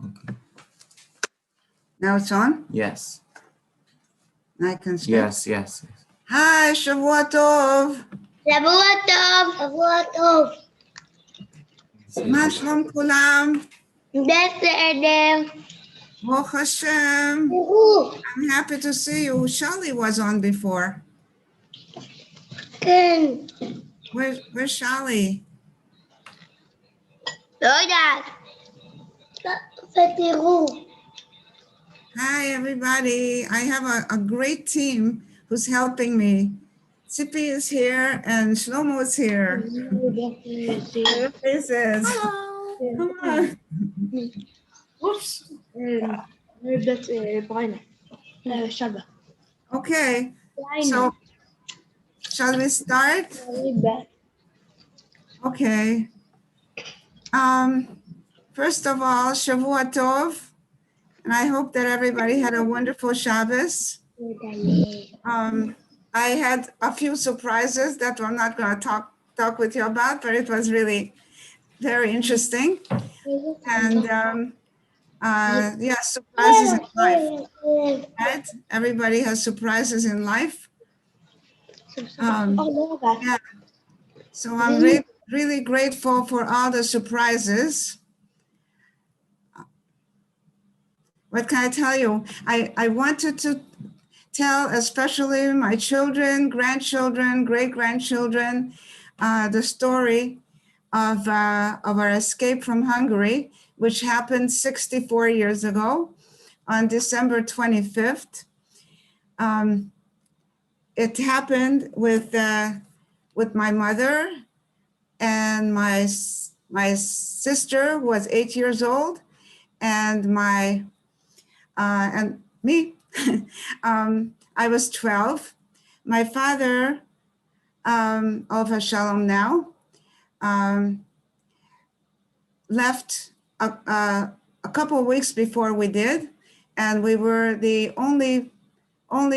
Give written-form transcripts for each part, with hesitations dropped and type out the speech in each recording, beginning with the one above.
Okay. Now it's on? Yes. I can start? Yes. Hi, Shavua Tov. Shavua Tov. Shavua Tov. Ma shlom kulam? בסדר. Baruch Hashem. ברור. I'm happy to see you. Shali was on before. כן. Where's Shali? לא יודעת. ותראו. Hi, everybody. I have a great team who's helping me. Tzipi is here and Shlomo is here. Your faces. Come on. Oops. Okay. So, shall we start? Okay. First of all, Shavua Tov. And I hope that everybody had a wonderful Shabbos. I had a few surprises that I'm not going to talk with you about, but it was really very interesting. And surprises in life, right? Everybody has surprises in life. So I'm really grateful for all the surprises. What can I tell you? I wanted to tell especially my children, grandchildren, great-grandchildren, the story of our escape from Hungary, which happened 64 years ago on December 25th. It happened with my mother and my sister was 8 years old, and and me. I was 12. My father, of Shalom now, left a couple of weeks before we did, and we were the only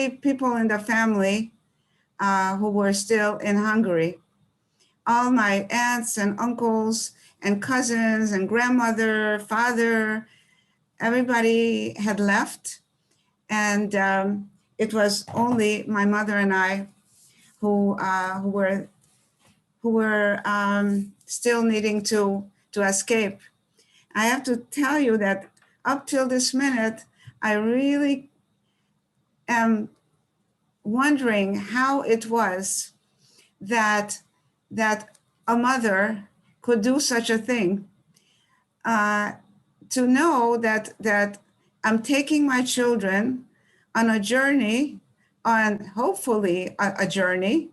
people in the family who were still in Hungary. All my aunts and uncles and cousins and grandmother, father, everybody had left, and it was only my mother and I who were still needing to escape. I have to tell you that up till this minute, I really am wondering how it was that a mother could do such a thing. To know that I'm taking my children on a journey, on hopefully a journey,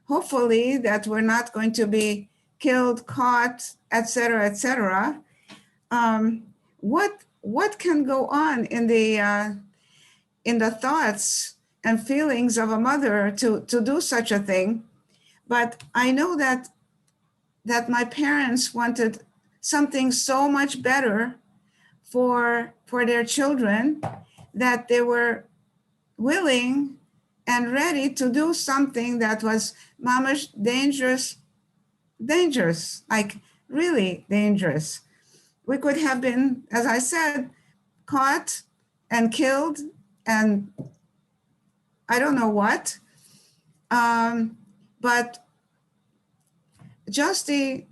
hopefully that we're not going to be killed, caught, etc., etc. What can go on in the thoughts and feelings of a mother to do such a thing? But I know that my parents wanted something so much better for their children that they were willing and ready to do something that was mamash dangerous, like really dangerous. We could have been, as I said, caught and killed and I don't know what, but just the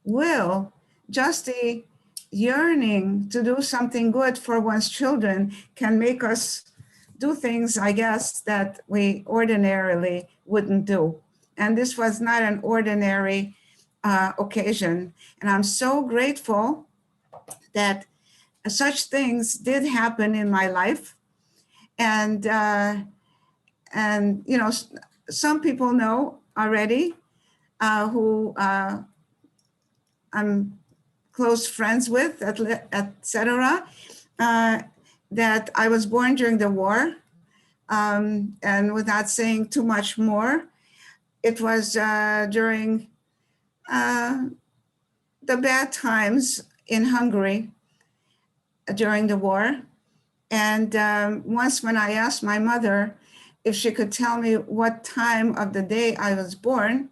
will, just the yearning to do something good for one's children can make us do things, I guess, that we ordinarily wouldn't do. And this was not an ordinary occasion. And I'm so grateful that such things did happen in my life. And you know, some people know already who I'm close friends with, etc., that I was born during the war. And without saying too much more, it was during the bad times in Hungary during the war. And once when I asked my mother if she could tell me what time of the day I was born,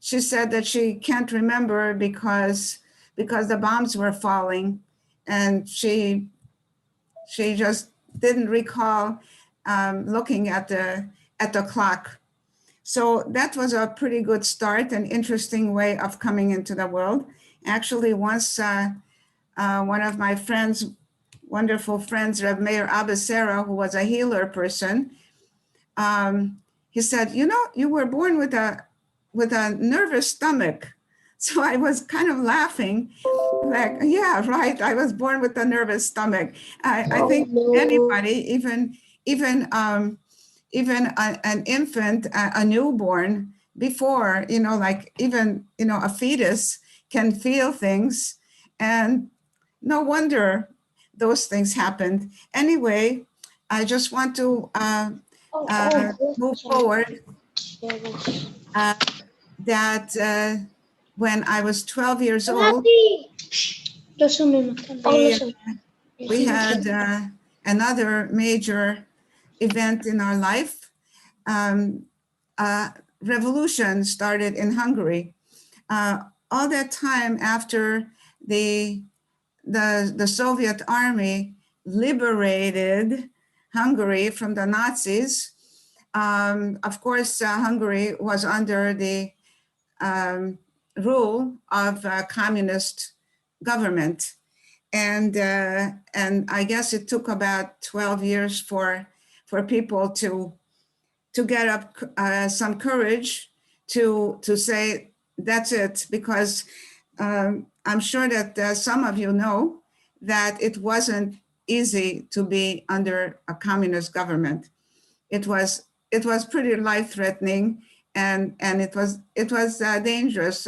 she said that she can't remember because the bombs were falling, and she just didn't recall looking at the clock. So that was a pretty good start, an interesting way of coming into the world. Actually, once one of my friends, wonderful friends, Reb Meir Abasera, who was a healer person, he said, you were born with a nervous stomach. So I was kind of laughing, like, yeah, right. I was born with a nervous stomach. I think anybody, even an infant, a newborn, before, like even, a fetus can feel things, and no wonder those things happened. Anyway, I just want to move forward. That when I was 12 years old, we had another major event in our life. Revolution started in Hungary. All that time after the Soviet army liberated Hungary from the Nazis. Of course, Hungary was under the rule of a communist government. And I guess it took about 12 years for people to get up some courage to say that's it, because I'm sure that some of you know that it wasn't easy to be under a communist government. It was pretty life-threatening, and it was dangerous.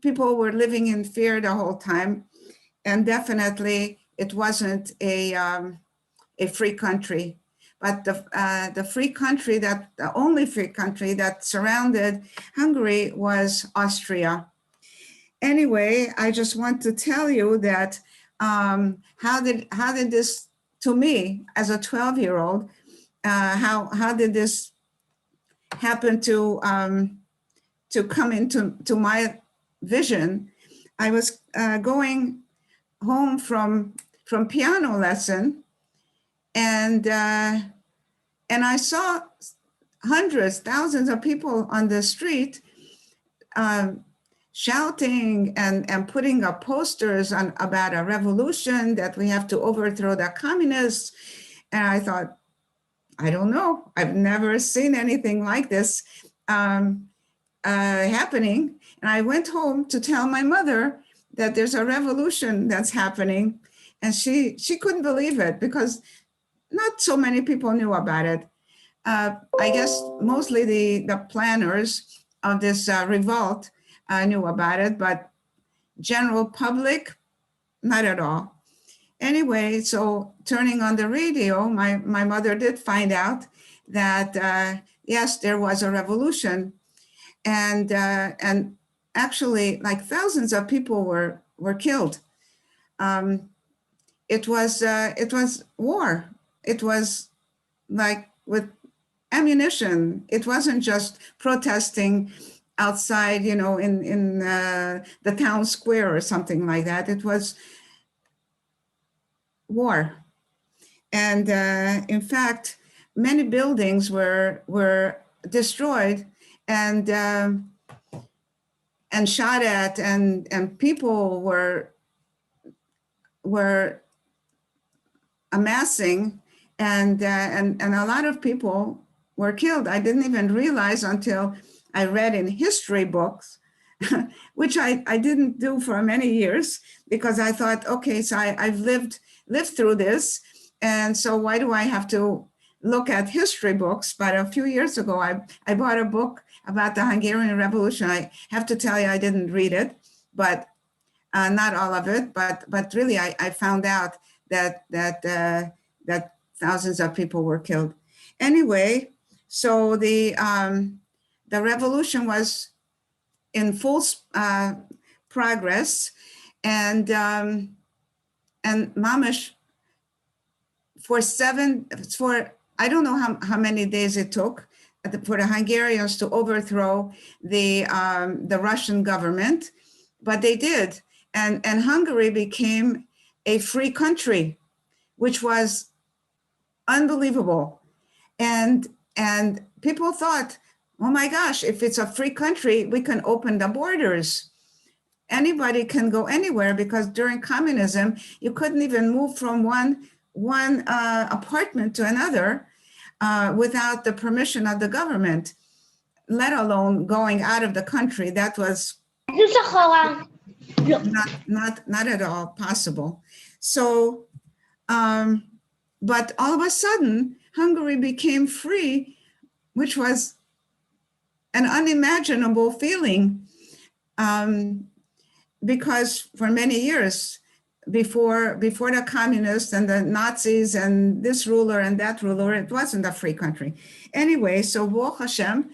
People were living in fear the whole time, and definitely it wasn't a free country. But the free country the only free country that surrounded Hungary was Austria. Anyway, I just want to tell you that how did this, to me as a 12-year-old, how did this happen to come into my vision? I was going home from piano lesson, and I saw hundreds, thousands of people on the street shouting and putting up posters about a revolution, that we have to overthrow the communists. And I thought, I don't know, I've never seen anything like this happening. And I went home to tell my mother that there's a revolution that's happening. And she couldn't believe it, because not so many people knew about it. I guess mostly the planners of this revolt knew about it, but general public, not at all. Anyway, so turning on the radio, my mother did find out that yes, there was a revolution, and actually, like, thousands of people were killed. It was war. It was like with ammunition. It wasn't just protesting outside, in the town square or something like that. It was war. And in fact, many buildings were destroyed and shot at, and people were amassing, and a lot of people were killed. I didn't even realize until I read in history books, which I didn't do for many years, because I thought, okay, so I've lived through this, and so why do I have to look at history books? But a few years ago, I bought a book about the Hungarian Revolution. I have to tell you, I didn't read it, but not all of it. But really, I found out that thousands of people were killed. Anyway, so the revolution was in full progress, and mamish, for I don't know how many days it took. for the Hungarians to overthrow the Russian government, but they did, and Hungary became a free country, which was unbelievable, and people thought, oh my gosh, if it's a free country, we can open the borders. Anybody can go anywhere, because during communism, you couldn't even move from one apartment to another without the permission of the government, let alone going out of the country. That was not at all possible. So, but all of a sudden, Hungary became free, which was an unimaginable feeling, because for many years, before the communists and the Nazis and this ruler and that ruler, it wasn't a free country. Anyway, so Baruch Hashem,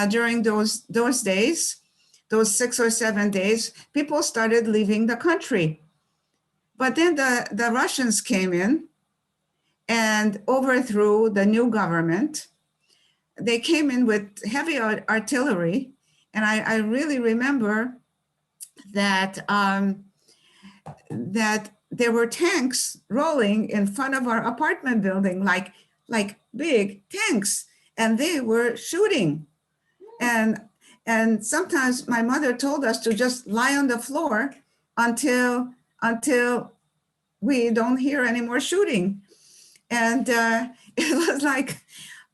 during those days, those 6 or 7 days, people started leaving the country. But then the Russians came in and overthrew the new government. They came in with heavy artillery. And I really remember that that there were tanks rolling in front of our apartment building, like big tanks, and they were shooting. And sometimes my mother told us to just lie on the floor until we don't hear any more shooting. And it was like,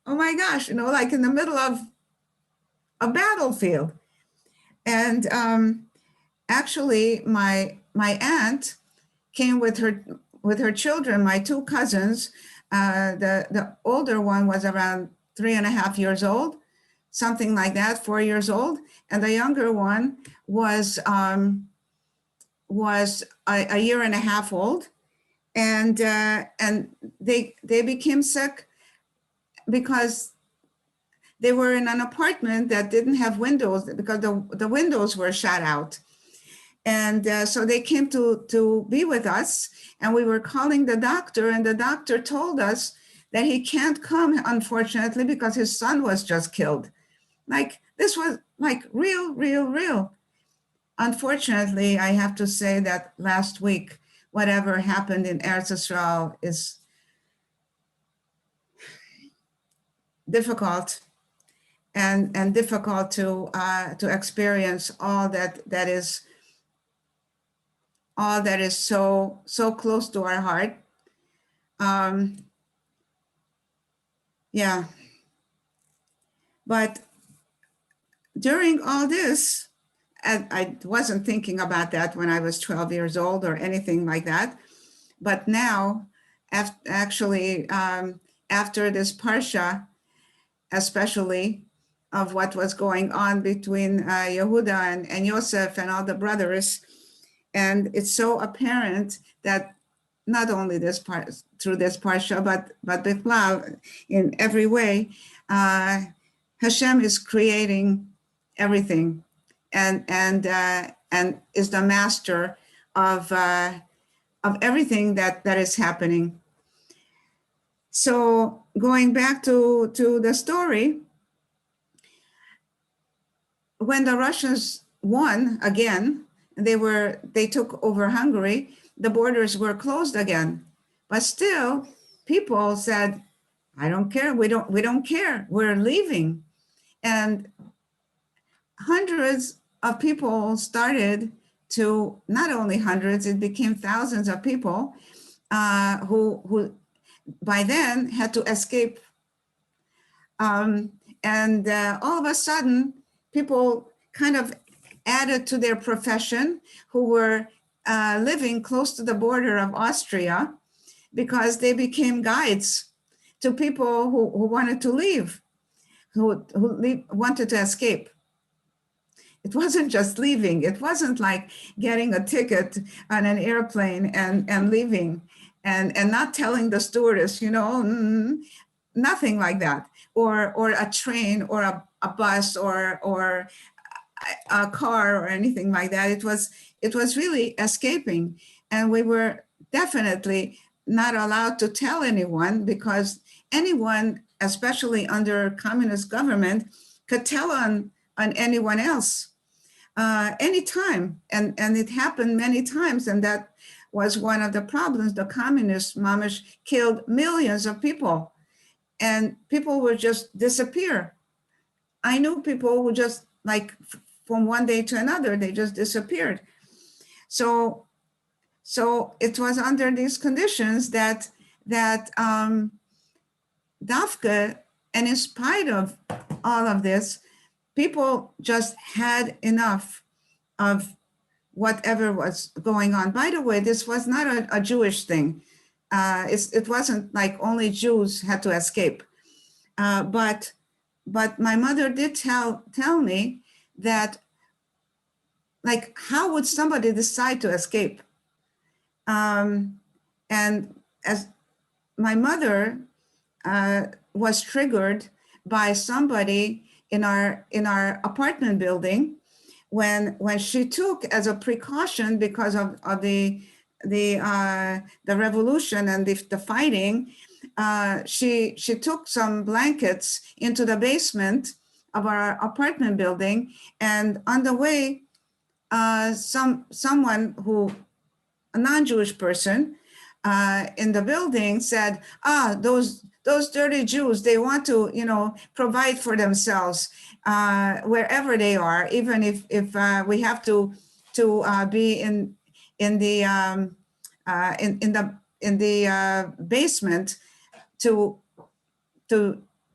oh my gosh, like in the middle of a battlefield. And actually, my aunt came with her children, my 2 cousins. The older one was around 3.5 years old, something like that, 4 years old, and the younger one was a year and a half old, and they became sick because they were in an apartment that didn't have windows, because the windows were shut out. And so they came to be with us, and we were calling the doctor, and the doctor told us that he can't come, unfortunately, because his son was just killed. Like, this was like real. Unfortunately, I have to say that last week, whatever happened in Eretz Israel is difficult, and difficult to experience all that is so close to our heart. Yeah. But during all this, I wasn't thinking about that when I was 12 years old or anything like that. But now, actually, after this Parsha, especially of what was going on between Yehuda and Yosef and all the brothers, and it's so apparent that not only this part through this Parsha, but Bichlal, in every way, Hashem is creating everything, and is the master of everything that is happening. So going back to the story, when the Russians won again, they took over Hungary, the borders were closed again. But still, people said, I don't care, we don't care, we're leaving. And hundreds of people started to, not only hundreds, it became thousands of people who by then had to escape. And all of a sudden, people kind of added to their profession who were living close to the border of Austria, because they became guides to people who wanted to leave, who wanted to escape. It wasn't just leaving. It wasn't like getting a ticket on an airplane and leaving and not telling the stewardess, nothing like that, or a train or a bus or a car or anything like that. It was really escaping, and we were definitely not allowed to tell anyone, because anyone especially under communist government, could tell on anyone else anytime. And it happened many times. And that was one of the problems. The communists, mamish, killed millions of people, and people would just disappear. I knew people who just like from one day to another, they just disappeared. So it was under these conditions that Dafka, and in spite of all of this, people just had enough of whatever was going on. By the way, this was not a Jewish thing. It wasn't like only Jews had to escape. But my mother did tell me that, like, how would somebody decide to escape? And as my mother was triggered by somebody in our apartment building when she took, as a precaution because of the revolution and the fighting, she took some blankets into the basement of our apartment building, and on the way, someone who, a non-Jewish person in the building said, those dirty Jews, they want to, provide for themselves wherever they are, even if we have to be in the basement to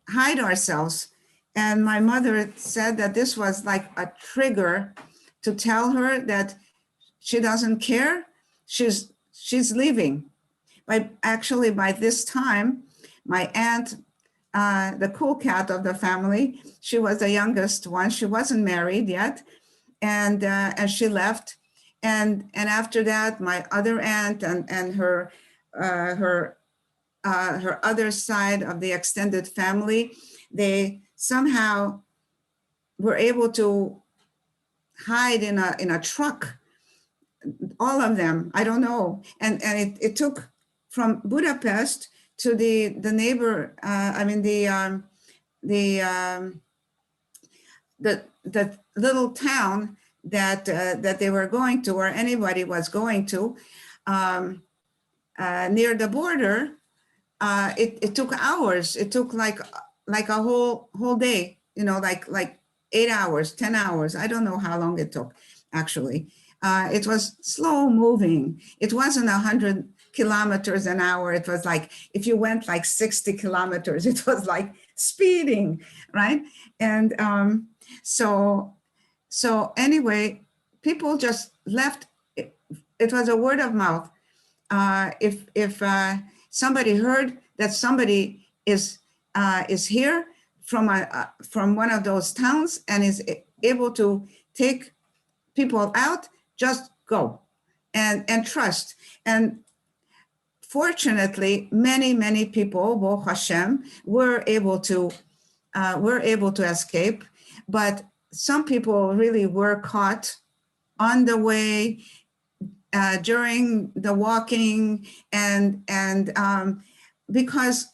hide ourselves. And my mother said that this was like a trigger to tell her that she doesn't care. She's leaving. By this time, my aunt, the cool cat of the family, she was the youngest one. She wasn't married yet, and she left. And after that, my other aunt and her other side of the extended family, they somehow were able to hide in a truck. All of them, I don't know. And it took from Budapest to the neighbor, the little town that they were going to, or anybody was going to, near the border. It took hours. It took like a whole day, like 8 hours, 10 hours. I don't know how long it took, actually. It was slow moving. It wasn't 100 kilometers an hour. It was like, if you went like 60 kilometers, it was like speeding, right? And so anyway, people just left. It was a word of mouth. If somebody heard that somebody is here from one of those towns and is able to take people out, just go and trust. And fortunately, many people, Baruch Hashem, were able to escape, but some people really were caught on the way, during the walking, and because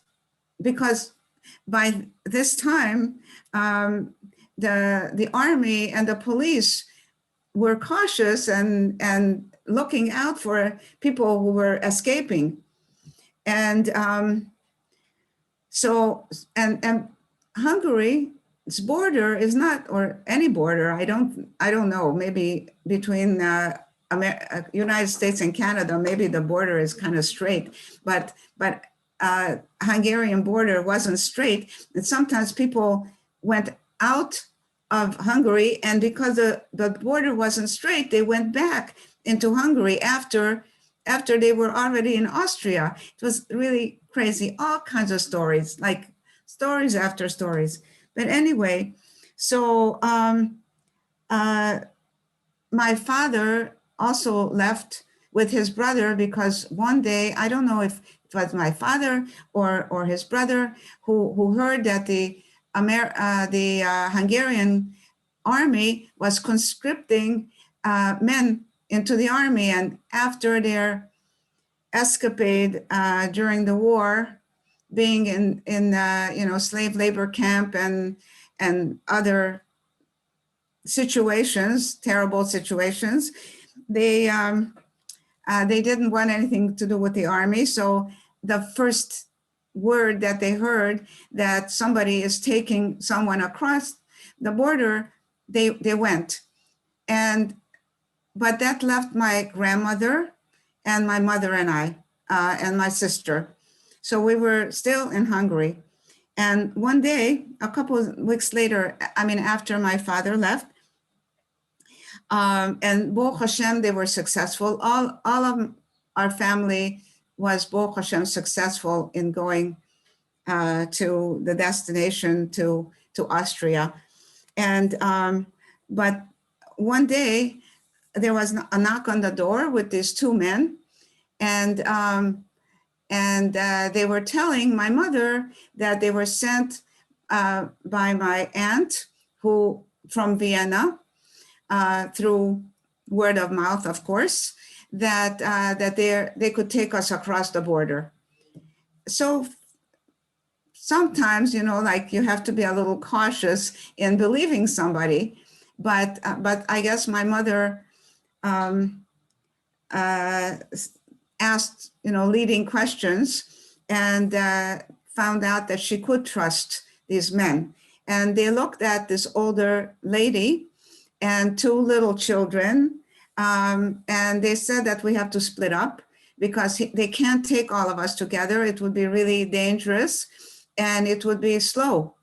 by this time, the army and the police were cautious and looking out for people who were escaping. And Hungary's border is not, or any border, I don't know, maybe between United States and Canada, maybe the border is kind of straight, but Hungarian border wasn't straight. And sometimes people went out of Hungary, and because the border wasn't straight, they went back into Hungary after they were already in Austria. It was really crazy, all kinds of stories, like stories after stories. But anyway, so my father also left with his brother, because one day, I don't know if it was my father or his brother who heard that the Hungarian army was conscripting men into the army. And after their escapade during the war, being in slave labor camp and other situations, terrible situations. They didn't want anything to do with the army. So the first word that they heard that somebody is taking someone across the border, they went. But that left my grandmother and my mother and I and my sister. So we were still in Hungary. And one day, a couple of weeks later, after my father left, and Baruch Hashem, they were successful. All of our family was Baruch Hashem successful in going to the destination to Austria. And but one day there was a knock on the door with these two men, and they were telling my mother that they were sent by my aunt, who from Vienna, through word of mouth, of course, that they could take us across the border. So sometimes, like you have to be a little cautious in believing somebody, but I guess my mother asked, leading questions, and found out that she could trust these men. And they looked at this older lady and two little children, and they said that we have to split up because they can't take all of us together. It would be really dangerous, and it would be slow.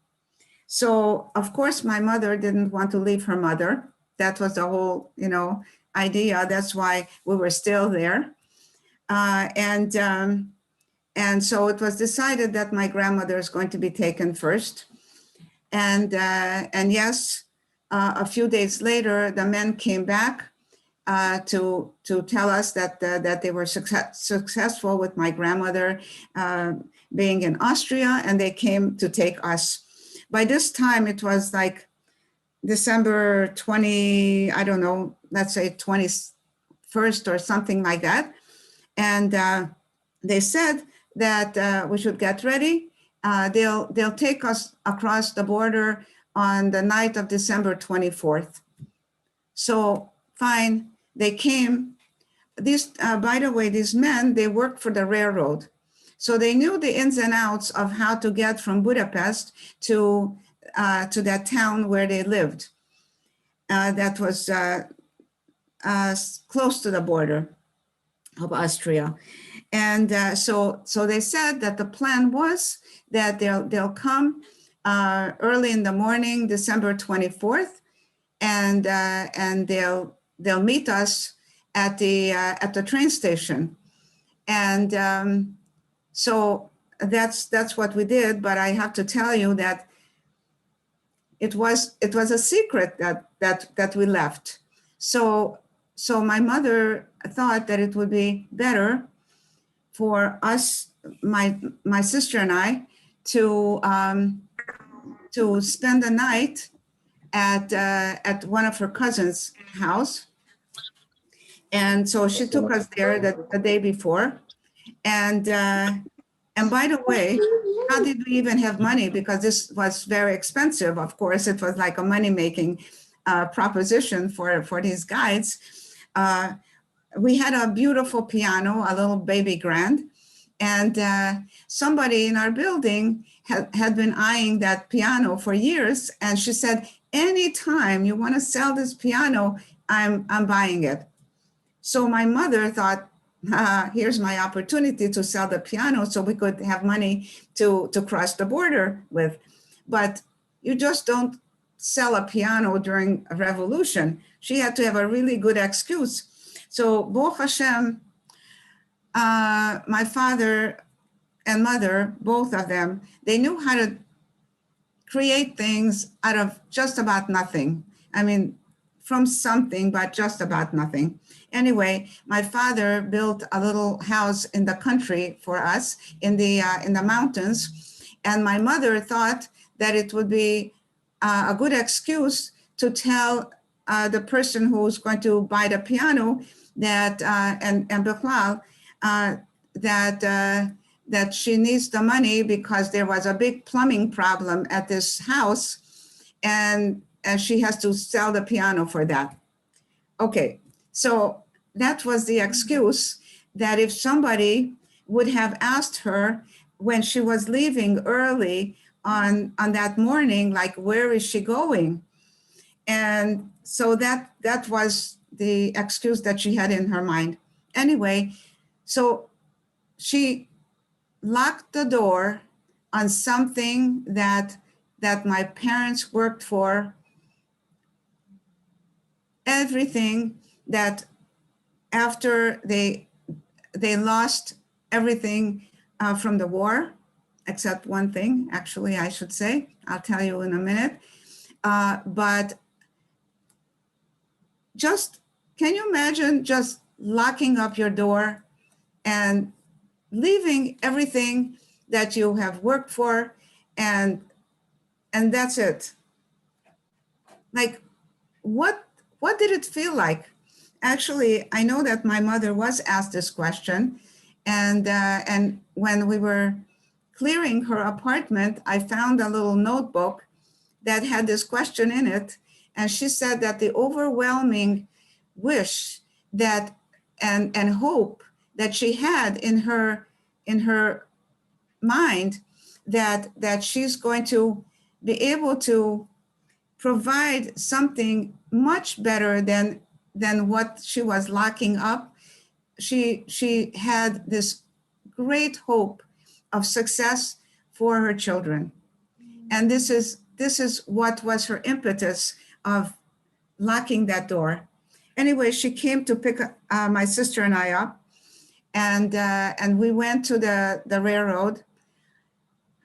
So, of course, my mother didn't want to leave her mother. That was the whole, idea. That's why we were still there. And so it was decided that my grandmother is going to be taken first. And yes, a few days later, the men came back to tell us that they were successful with my grandmother being in Austria, and they came to take us. By this time, it was like December 20, I don't know, let's say 21st or something like that. And they said that we should get ready. They'll take us across the border on the night of December 24th. So fine, they came. By the way, these men, they worked for the railroad. So they knew the ins and outs of how to get from Budapest to that town where they lived. That was close to the border of Austria. And so they said that the plan was that they'll come early in the morning, December 24th, and they'll meet us at the train station. And so that's what we did. But I have to tell you that it was a secret that we left. So my mother thought that it would be better for us, my sister and I, to spend the night at one of her cousins' house. And so she took us there the day before. And by the way, how did we even have money? Because this was very expensive. Of course, it was like a money-making proposition for these guides. We had a beautiful piano, a little baby grand, and somebody in our building had been eyeing that piano for years. And she said, anytime you want to sell this piano, I'm buying it. So my mother thought, here's my opportunity to sell the piano so we could have money to cross the border with. But you just don't sell a piano during a revolution. She had to have a really good excuse. So Baruch Hashem, my father and mother, both of them, they knew how to create things out of just about nothing. I mean, from something, but just about nothing. Anyway, my father built a little house in the country for us in the mountains. And my mother thought that it would be a good excuse to tell the person who's going to buy the piano that, and Bechlal, that that she needs the money because there was a big plumbing problem at this house, and she has to sell the piano for that. Okay, so that was the excuse, that if somebody would have asked her when she was leaving early on that morning, like, where is she going? And so that was the excuse that she had in her mind. Anyway, so she locked the door on something that my parents worked for, everything that after they lost everything from the war, except one thing, actually, I should say. I'll tell you in a minute. But just, can you imagine just locking up your door and leaving everything that you have worked for, and that's it? Like, what did it feel like? Actually, I know that my mother was asked this question, and when we were clearing her apartment, I found a little notebook that had this question in it, and she said that the overwhelming wish that and hope that she had in her mind, that she's going to be able to provide something much better than what she was locking up. She had this great hope of success for her children, and this is what was her impetus of locking that door. Anyway, she came to pick my sister and I up, and we went to the railroad,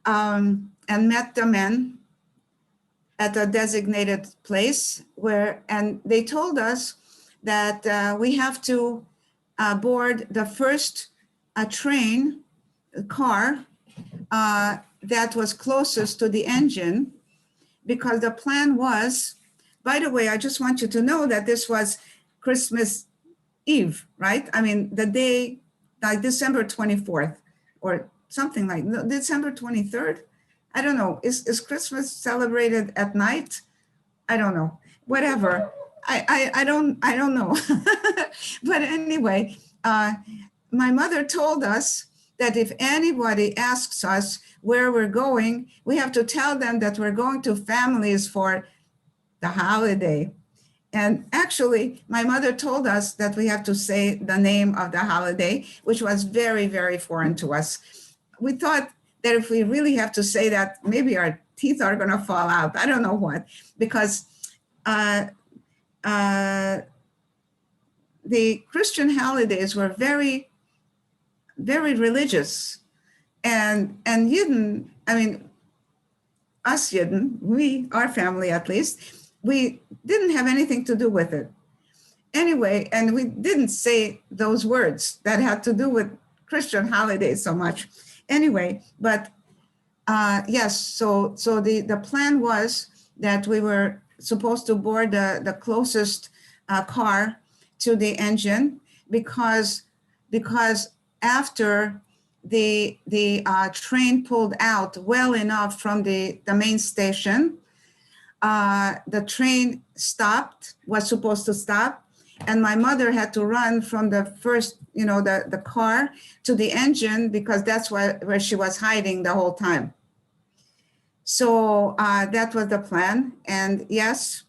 and met the men at a designated place and they told us that we have to board the first train car that was closest to the engine, because the plan was, by the way, I just want you to know that this was Christmas Eve, right? I mean, the day, like December 24th or something like December 23rd. I don't know. Is Christmas celebrated at night? I don't know. Whatever. I don't know. But anyway, my mother told us that if anybody asks us where we're going, we have to tell them that we're going to families for the holiday. And actually, my mother told us that we have to say the name of the holiday, which was very, very foreign to us. We thought that if we really have to say that, maybe our teeth are going to fall out. I don't know what, because the Christian holidays were very, very religious. And Yidden, I mean, us Yidden, our family at least, we didn't have anything to do with it. Anyway, and we didn't say those words that had to do with Christian holidays so much. Anyway, but yes, so the plan was that we were supposed to board the closest car to the engine, because after the train pulled out well enough from the main station, the train was supposed to stop, and my mother had to run from the first, the car to the engine, because that's where she was hiding the whole time. So that was the plan. And yes,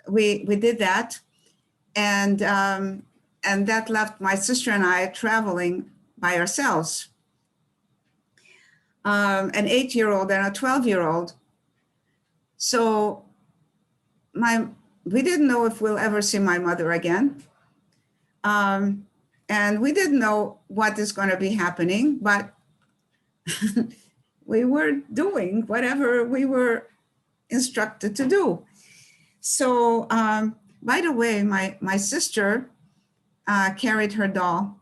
we did that. And that left my sister and I traveling by ourselves, an 8-year-old and a 12-year-old. So we didn't know if we'll ever see my mother again. And we didn't know what is going to be happening, but we were doing whatever we were instructed to do. So, by the way, my sister carried her doll.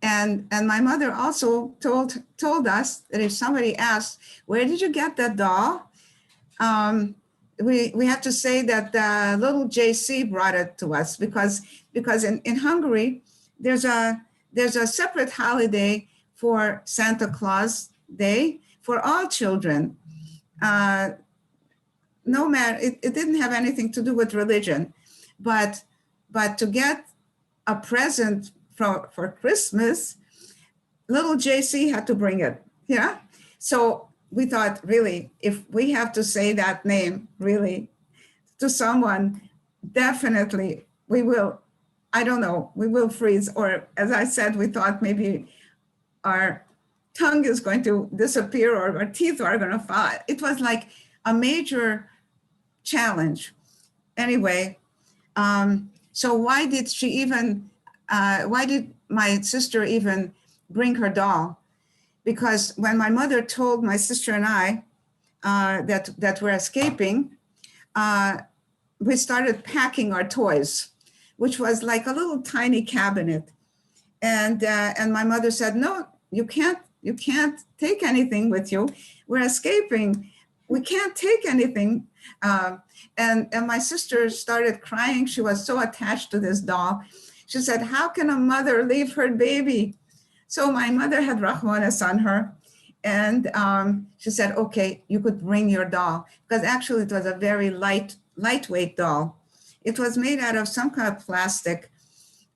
And my mother also told us that if somebody asked, where did you get that doll? We have to say that little JC brought it to us, because in Hungary, there's a separate holiday for Santa Claus Day for all children. No matter, it didn't have anything to do with religion, but to get a present for Christmas, little JC had to bring it. Yeah. So we thought, really, if we have to say that name, really, to someone, definitely we will, I don't know, we will freeze. Or as I said, we thought maybe our tongue is going to disappear or our teeth are going to fall. It was like a major challenge. Anyway, so why did my sister even bring her doll? Because when my mother told my sister and I that we're escaping, we started packing our toys, which was like a little tiny cabinet. And my mother said, no, you can't take anything with you. We're escaping. We can't take anything. And my sister started crying. She was so attached to this doll. She said, how can a mother leave her baby? So my mother had Rahmanas on her. And she said, okay, you could bring your doll. Because actually it was a very lightweight doll. It was made out of some kind of plastic.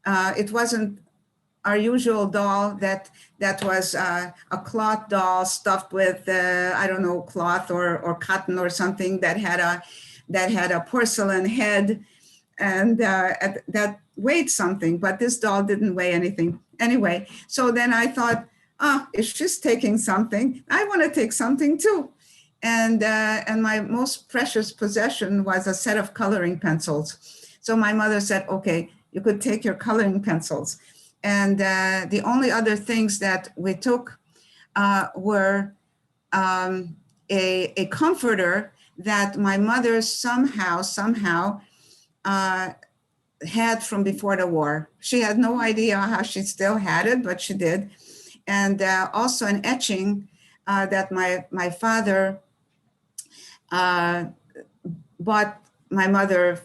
It wasn't our usual doll that was a cloth doll stuffed with, I don't know, cloth or cotton or something that had a porcelain head and that weighed something, but this doll didn't weigh anything. Anyway, so then I thought, if she's taking something, I want to take something too. And my most precious possession was a set of coloring pencils. So my mother said, okay, you could take your coloring pencils. And the only other things that we took were a comforter that my mother somehow had from before the war. She had no idea how she still had it, but she did. And also an etching that my father bought my mother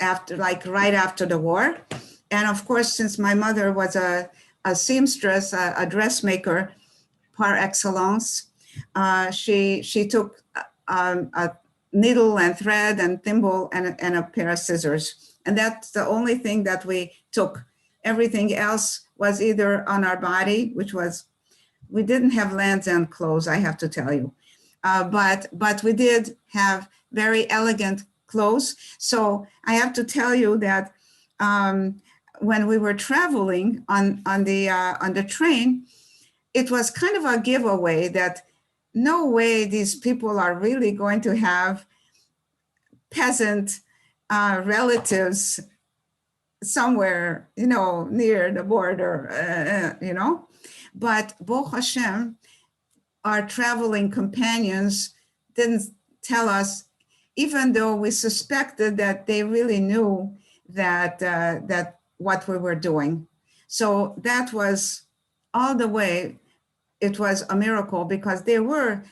right after the war. And of course, since my mother was a seamstress, a dressmaker par excellence, she took a needle and thread and thimble and a pair of scissors. And that's the only thing that we took. Everything else was either on our body, we didn't have Land's End clothes, I have to tell you. But we did have very elegant clothes. So I have to tell you that when we were traveling on the train, it was kind of a giveaway that no way these people are really going to have peasant relatives somewhere, near the border, But Baruch Hashem, our traveling companions didn't tell us, even though we suspected that they really knew that what we were doing. So that was all the way. It was a miracle because there were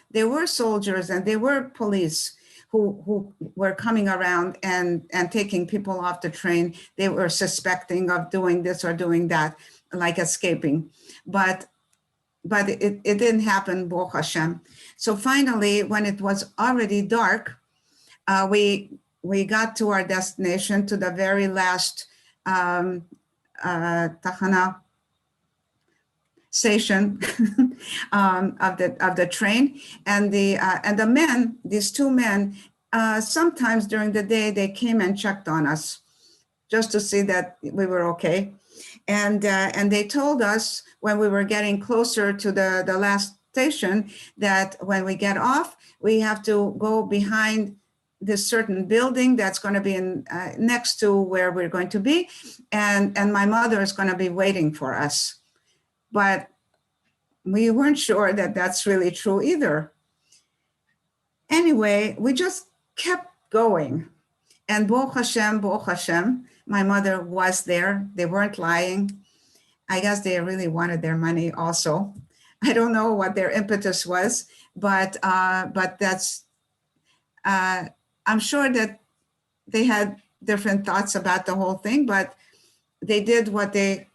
soldiers and there were police who were coming around and taking people off the train. They were suspecting of doing this or doing that, like escaping. But it didn't happen, Baruch Hashem. So finally, when it was already dark, we got to our destination, to the very last Tachana station of the train, and the men, these two men, sometimes during the day they came and checked on us just to see that we were okay, and they told us when we were getting closer to the last station that when we get off, we have to go behind this certain building that's going to be next to where we're going to be, and my mother is going to be waiting for us. But we weren't sure that that's really true either. Anyway, we just kept going. And Baruch Hashem, my mother was there. They weren't lying. I guess they really wanted their money also. I don't know what their impetus was, but that's, I'm sure that they had different thoughts about the whole thing, but they did what they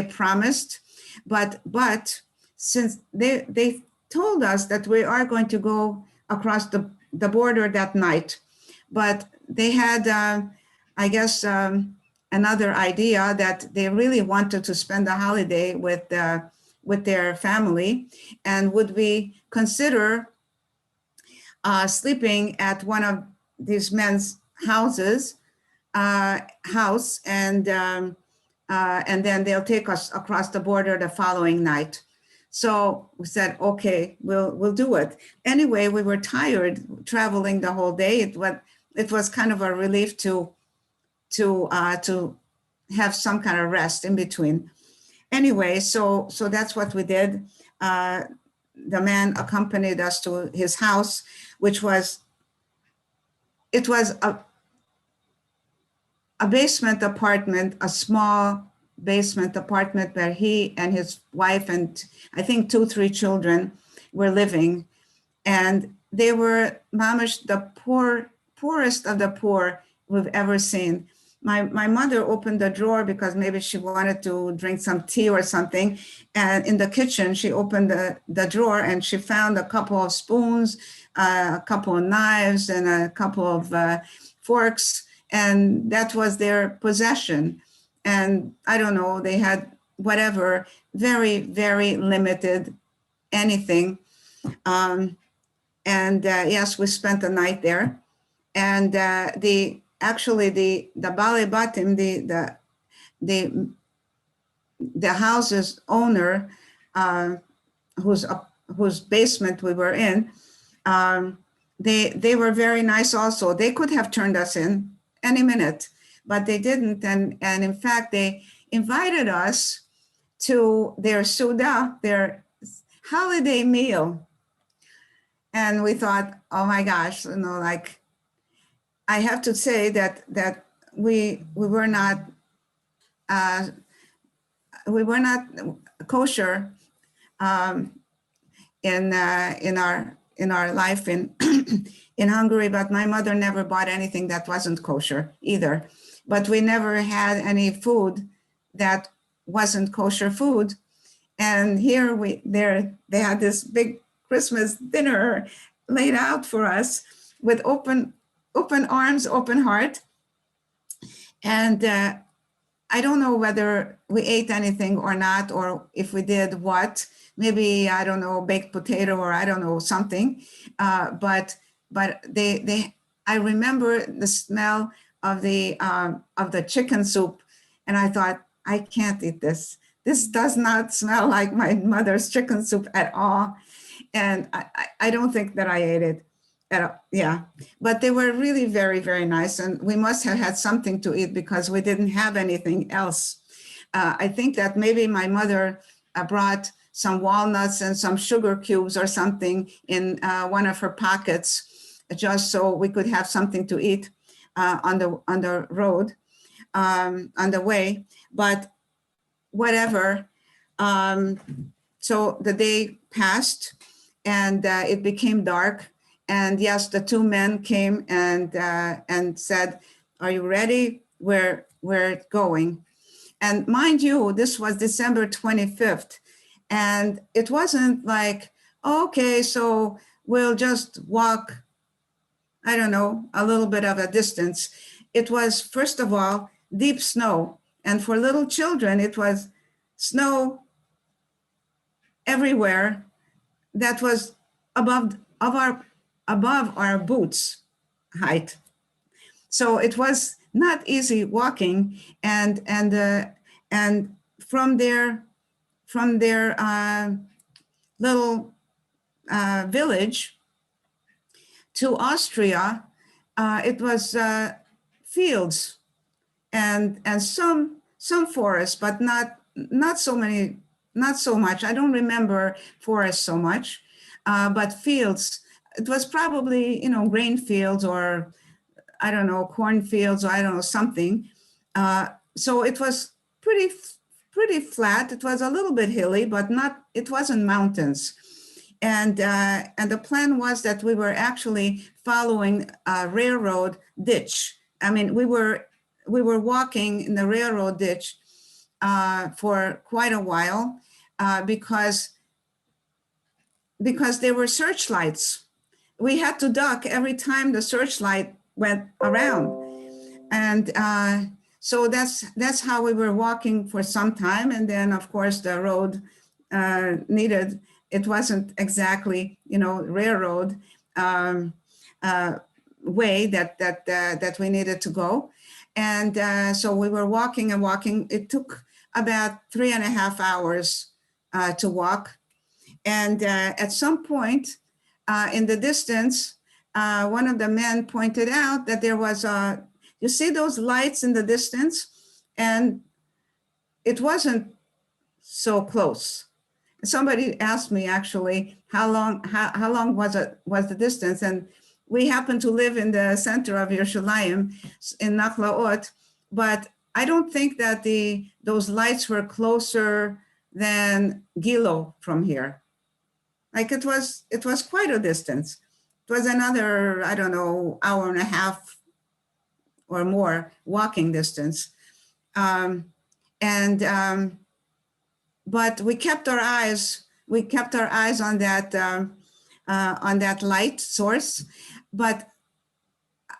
promised. But since they told us that we are going to go across the border that night, but they had, I guess, another idea that they really wanted to spend the holiday with their family, and would we consider sleeping at one of these men's houses, and then they'll take us across the border the following night. So we said, okay, we'll do it. Anyway, we were tired traveling the whole day. It was kind of a relief to have some kind of rest in between. Anyway, so that's what we did. The man accompanied us to his house, which was a basement apartment, a small basement apartment where he and his wife and I think 2-3 children were living. And they were mamish the poorest of the poor we've ever seen. My mother opened the drawer because maybe she wanted to drink some tea or something. And in the kitchen, she opened the drawer and she found a couple of spoons, a couple of knives, and a couple of forks. And that was their possession. And I don't know, they had whatever, very, very limited anything. Yes, we spent the night there. And the Bale Batim, the house's owner, whose basement we were in, they were very nice also. They could have turned us in any minute, but they didn't. And in fact, they invited us to their Suda, their holiday meal. And we thought, oh my gosh, like, I have to say that we were not kosher in our life in in Hungary, but my mother never bought anything that wasn't kosher either. But we never had any food that wasn't kosher food. And here they had this big Christmas dinner laid out for us with open arms, open heart. And I don't know whether we ate anything or not, or if we did, what, maybe, I don't know, baked potato, or I don't know, something. But I remember the smell of the chicken soup. And I thought, I can't eat this. This does not smell like my mother's chicken soup at all. And I don't think that I ate it. Yeah, but they were really very, very nice. And we must have had something to eat because we didn't have anything else. I think that maybe my mother brought some walnuts and some sugar cubes or something in one of her pockets, just so we could have something to eat on the road, on the way. But whatever. So the day passed and it became dark. And yes, the 2 men came and said, "Are you ready? We're going." And mind you, this was December 25th. And it wasn't like, okay, so we'll just walk, I don't know, a little bit of a distance. It was, first of all, deep snow. And for little children, it was snow everywhere that was above our boots height. So it was not easy walking, and from their little village to Austria, it was fields and some forests, but not so many, not so much. I don't remember forests so much, but fields. It was probably, grain fields, or I don't know, cornfields, or I don't know, something. So it was pretty flat. It was a little bit hilly, but it wasn't mountains. And the plan was that we were actually following a railroad ditch. I mean, we were walking in the railroad ditch for quite a while because because there were searchlights. We had to duck every time the searchlight went around. And so that's how we were walking for some time. And then, of course, the road it wasn't exactly, railroad way that we needed to go. And so we were walking and walking. It took about 3.5 hours to walk. And at some point in the distance, one of the men pointed out that there was you see those lights in the distance? And it wasn't so close. Somebody asked me actually, how long was the distance? And we happen to live in the center of Yerushalayim in Nachlaot, but I don't think that those lights were closer than Gilo from here. Like it was quite a distance. It was another, I don't know, hour and a half or more walking distance. But we kept our eyes on that light source. But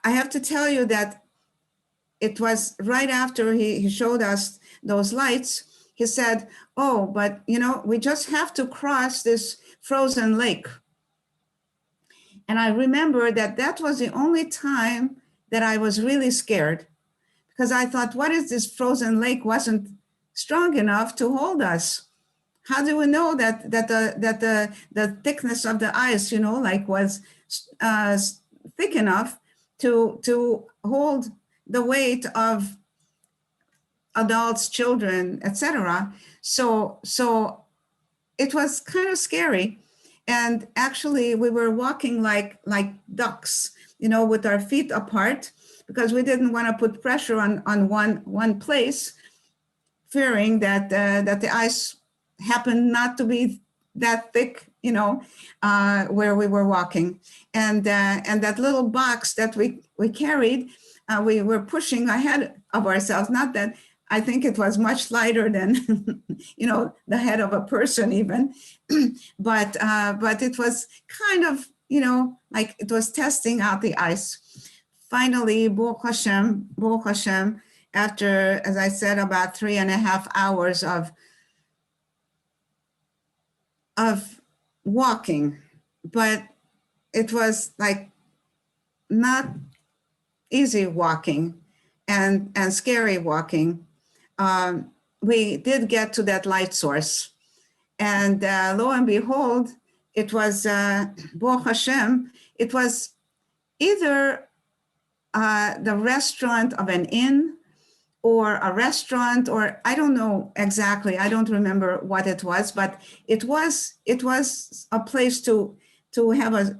I have to tell you that it was right after he showed us those lights, he said, oh, but we just have to cross this frozen lake. And I remember that was the only time that I was really scared, because I thought, what if this frozen lake wasn't strong enough to hold us? How do we know that the thickness of the ice, was thick enough to hold the weight of adults, children, etc. So it was kind of scary. And actually we were walking like ducks, with our feet apart, because we didn't want to put pressure on one place, fearing that the ice happened not to be that thick, where we were walking. And that little box that we carried, we were pushing ahead of ourselves. Not that I think it was much lighter than, the head of a person even, but it was kind of, like it was testing out the ice. Finally, Baruch Hashem, after, as I said, about 3.5 hours of walking, but it was like not easy walking and scary walking. We did get to that light source, and lo and behold, it was Baruch Hashem. It was either the restaurant of an inn, or a restaurant, or I don't know exactly. I don't remember what it was, but it was a place to have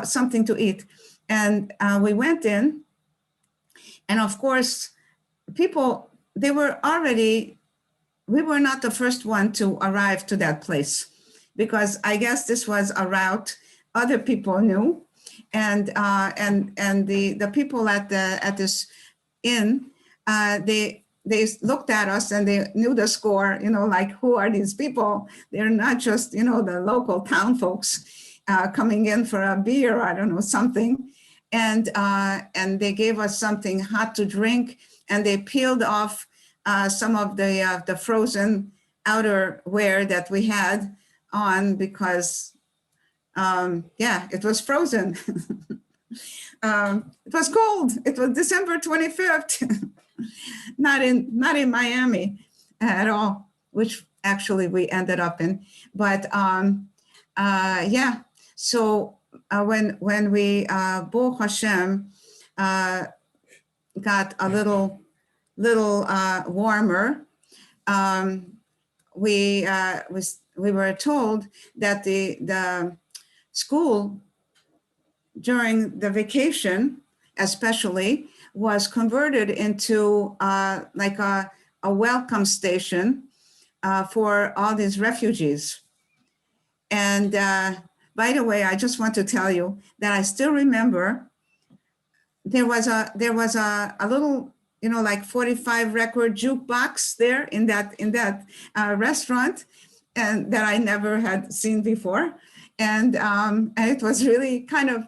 something to eat. And we went in, and of course, people, we were not the first one to arrive to that place, because I guess this was a route other people knew. And the people at this inn, they looked at us and they knew the score, like, who are these people? They're not just, the local town folks coming in for a beer, I don't know, something. And they gave us something hot to drink, and they peeled off some of the frozen outerwear that we had on, because it was frozen. It was cold. It was December 25th. not in Miami at all, which actually we ended up in. But so when we Baruch Hashem got a little warmer, we were told that the school during the vacation, especially, was converted into like a welcome station for all these refugees. And by the way, I just want to tell you that I still remember there was a little, like 45 record jukebox there in that restaurant, and that I never had seen before. and it was really kind of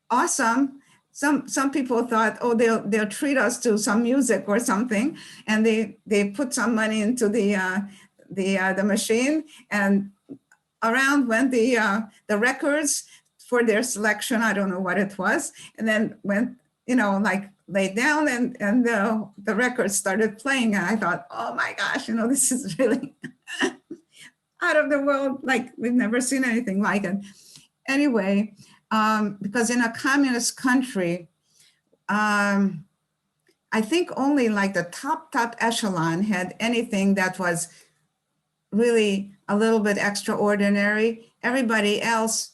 awesome. Some people thought, oh, they'll treat us to some music or something, and they put some money into the machine, and around went the records for their selection. I don't know what it was, and then went, like laid down, and the records started playing, and I thought, oh my gosh, this is really out of the world. Like, we've never seen anything like it. Anyway, because in a communist country, I think only like the top echelon had anything that was really a little bit extraordinary. Everybody else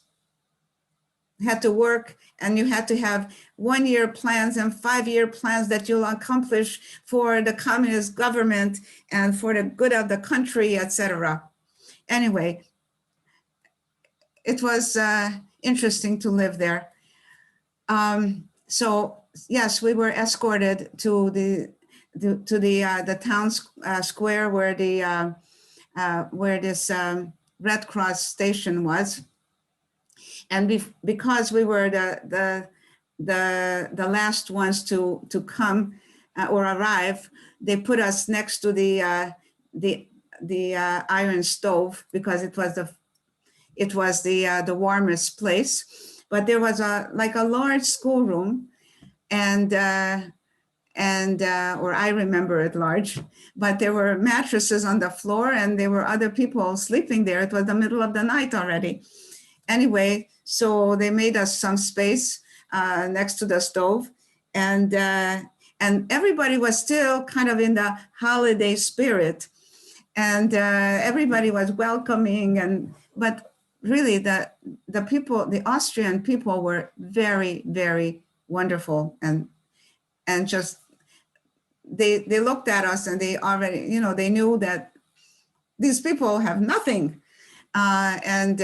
had to work, and you had to have 1-year plans and 5-year plans that you'll accomplish for the communist government and for the good of the country, etc. Anyway, it was interesting to live there. So yes, we were escorted to the town square where this Red Cross station was, and because we were the last ones to come or arrive, they put us next to the iron stove, because it was the warmest place. But there was a large schoolroom, and or I remember it large, but there were mattresses on the floor, and there were other people sleeping there. It was the middle of the night already. Anyway, so they made us some space next to the stove, and everybody was still kind of in the holiday spirit, and everybody was welcoming, but really the people, the Austrian people, were very, very wonderful, and just they looked at us, and they already, they knew that these people have nothing, and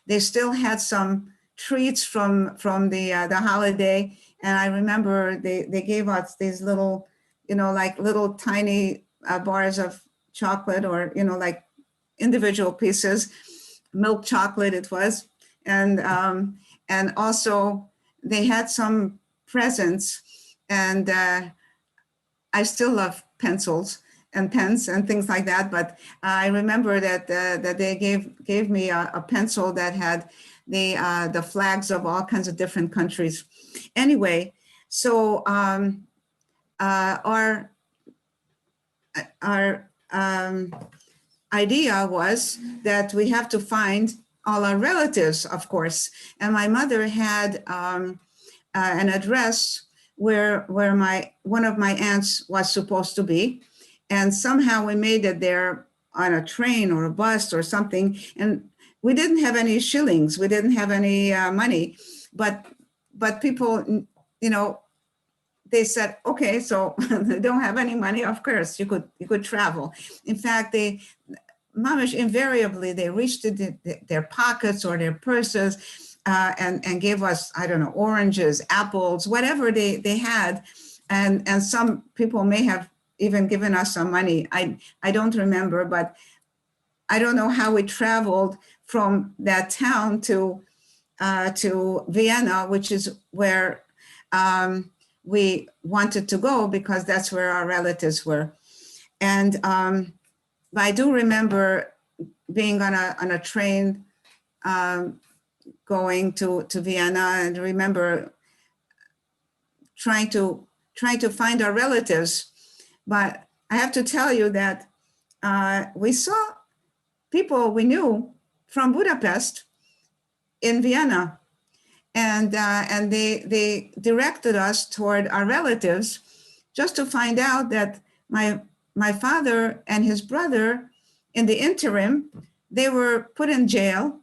they still had some treats from the holiday. And I remember they gave us these little, like little tiny bars of chocolate, or like individual pieces, milk chocolate it was, and also they had some presents, and I still love pencils and pens and things like that, but I remember that they gave me a pencil that had the flags of all kinds of different countries. Anyway, so our idea was that we have to find all our relatives, of course. And my mother had an address where one of my aunts was supposed to be. And somehow we made it there on a train or a bus or something. And we didn't have any shillings. We didn't have any money. But people, they said, okay, so they don't have any money. Of course, you could travel. In fact, mamish invariably, they reached into their pockets or their purses and gave us, I don't know, oranges, apples, whatever they had. And some people may have even given us some money. I don't remember, but I don't know how we traveled from that town to Vienna, which is where we wanted to go, because that's where our relatives were. And but I do remember being on a train going to Vienna, and remember trying to find our relatives. But I have to tell you that we saw people we knew from Budapest in Vienna, and they directed us toward our relatives, just to find out that my father and his brother, in the interim, they were put in jail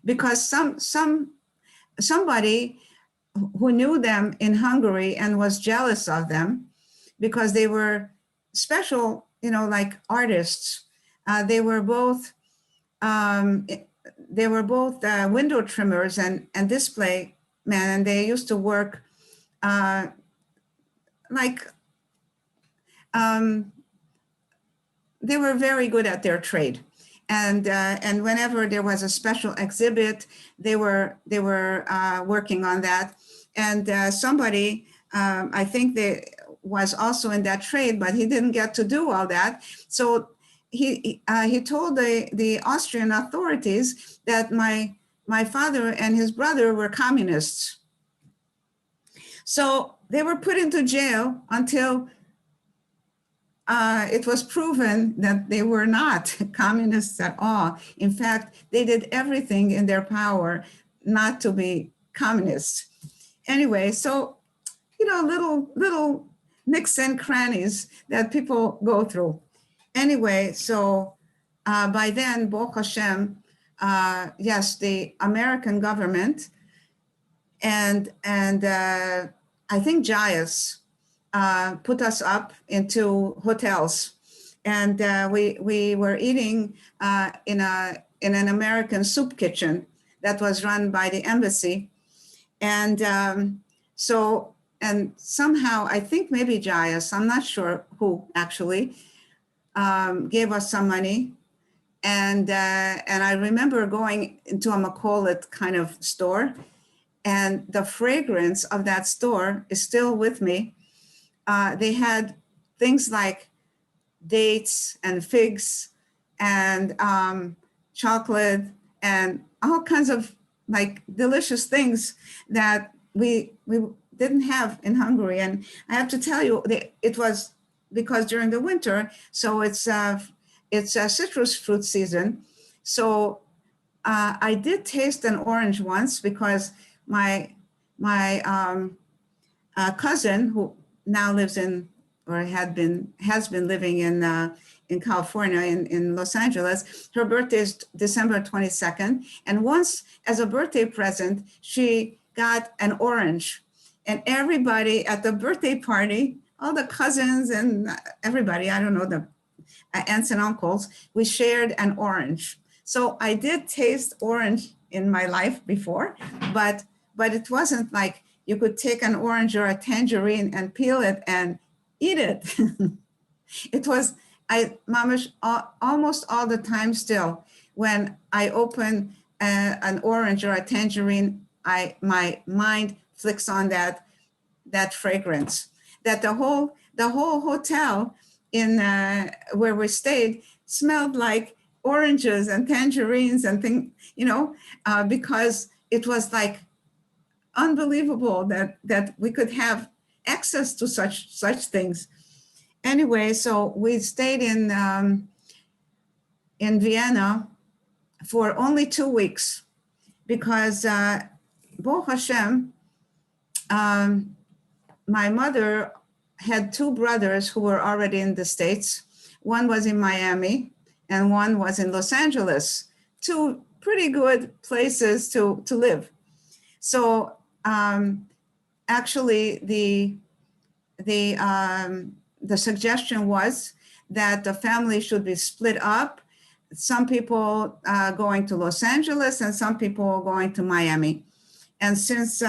because somebody who knew them in Hungary and was jealous of them because they were special, like artists. They were both window trimmers and display men, and they used to work they were very good at their trade. and whenever there was a special exhibit, they were working on that. And somebody, I think they was also in that trade, but he didn't get to do all that. So he told the Austrian authorities that my father and his brother were communists. So they were put into jail until it was proven that they were not communists at all. In fact, they did everything in their power not to be communists. Anyway, so, little nicks and crannies that people go through. Anyway, so by then, Baruch Hashem, yes, the American government and I think Jayas put us up into hotels, and we were eating in an American soup kitchen that was run by the embassy, and and somehow I think maybe Jayas, I'm not sure who actually, gave us some money, and I remember going into a Macaulit kind of store, and the fragrance of that store is still with me. They had things like dates and figs and chocolate and all kinds of like delicious things that we didn't have in Hungary. And I have to tell you, it was because during the winter, so it's a citrus fruit season. So I did taste an orange once because my cousin, who now lives in, or has been living in California, in Los Angeles. Her birthday is December 22nd. And once, as a birthday present, she got an orange. And everybody at the birthday party, all the cousins and everybody, I don't know, the aunts and uncles, we shared an orange. So I did taste orange in my life before, but it wasn't like you could take an orange or a tangerine and peel it and eat it. It was, mamash, almost all the time still, when I open an orange or a tangerine, my mind flicks on that fragrance. That the whole hotel in where we stayed smelled like oranges and tangerines and things, because it was like unbelievable that we could have access to such things. Anyway, so we stayed in Vienna for only 2 weeks because Baruch Hashem, my mother had 2 brothers who were already in the States. One was in Miami and one was in Los Angeles, 2 pretty good places to live. So actually the suggestion was that the family should be split up, some people going to Los Angeles and some people going to Miami. And since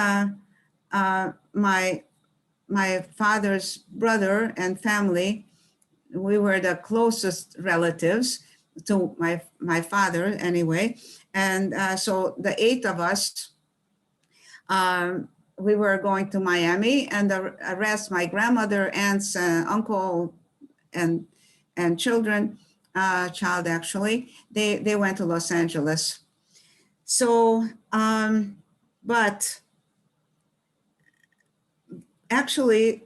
my father's brother and family, we were the closest relatives to my father anyway. And so the 8 of us, we were going to Miami, and the rest, my grandmother, aunts, uncle, and children, child actually, they went to Los Angeles. So, but actually,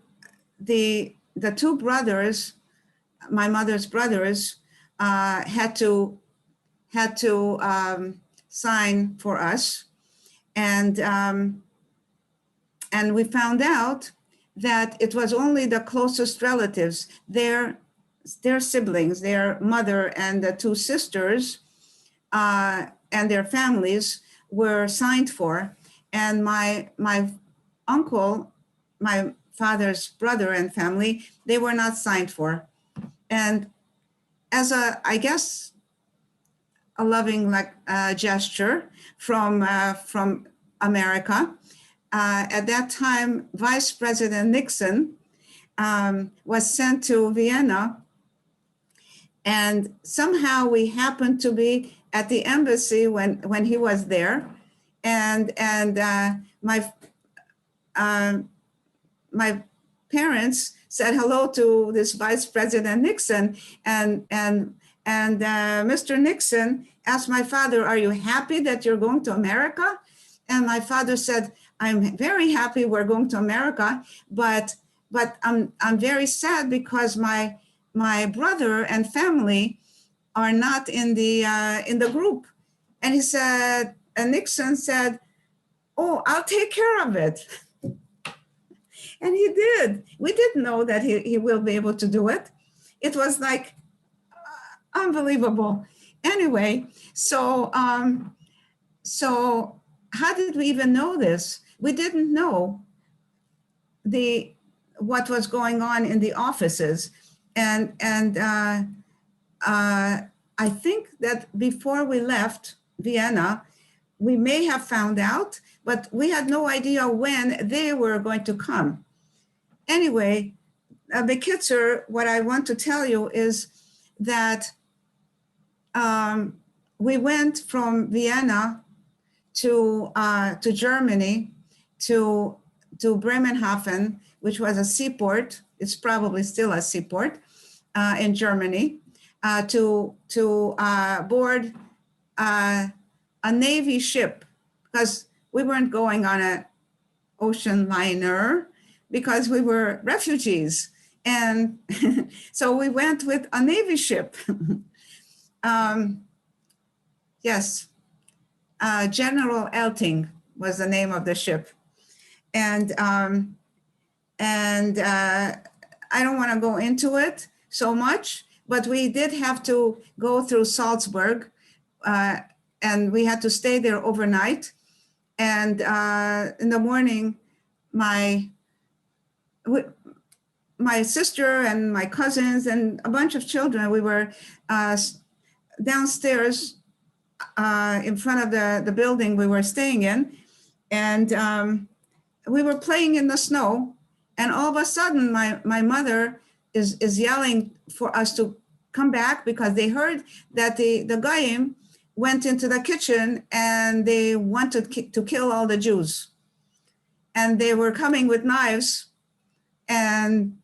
the 2 brothers, my mother's brothers, had to sign for us, and we found out that it was only the closest relatives, their siblings, their mother and the 2 sisters, and their families were signed for, and my uncle, my father's brother and family, they were not signed for. And as I guess, a loving gesture from America, at that time, Vice President Nixon was sent to Vienna And somehow we happened to be at the embassy when he was there. And my parents said hello to this Vice President Nixon, and Mr. Nixon asked my father, "Are you happy that you're going to America?" And my father said, "I'm very happy we're going to America, but I'm very sad because my brother and family are not in the group." And he said, and Nixon said, "Oh, I'll take care of it." And he did. We didn't know that he will be able to do it. It was like unbelievable. Anyway, so how did we even know this? We didn't know what was going on in the offices, and I think that before we left Vienna, we may have found out, but we had no idea when they were going to come. Anyway, Bekitzer, what I want to tell you is that we went from Vienna to Germany, to Bremenhaven, which was a seaport. It's probably still a seaport in Germany, to board a Navy ship, because we weren't going on an ocean liner because we were refugees. And so we went with a Navy ship. Yes, General Elting was the name of the ship. And I don't want to go into it so much, but we did have to go through Salzburg, and we had to stay there overnight. And in the morning, my sister and my cousins and a bunch of children, we were downstairs in front of the building we were staying in. And we were playing in the snow. And all of a sudden, my mother is yelling for us to come back, because they heard that the Goyim went into the kitchen and they wanted to kill all the Jews. And they were coming with knives, and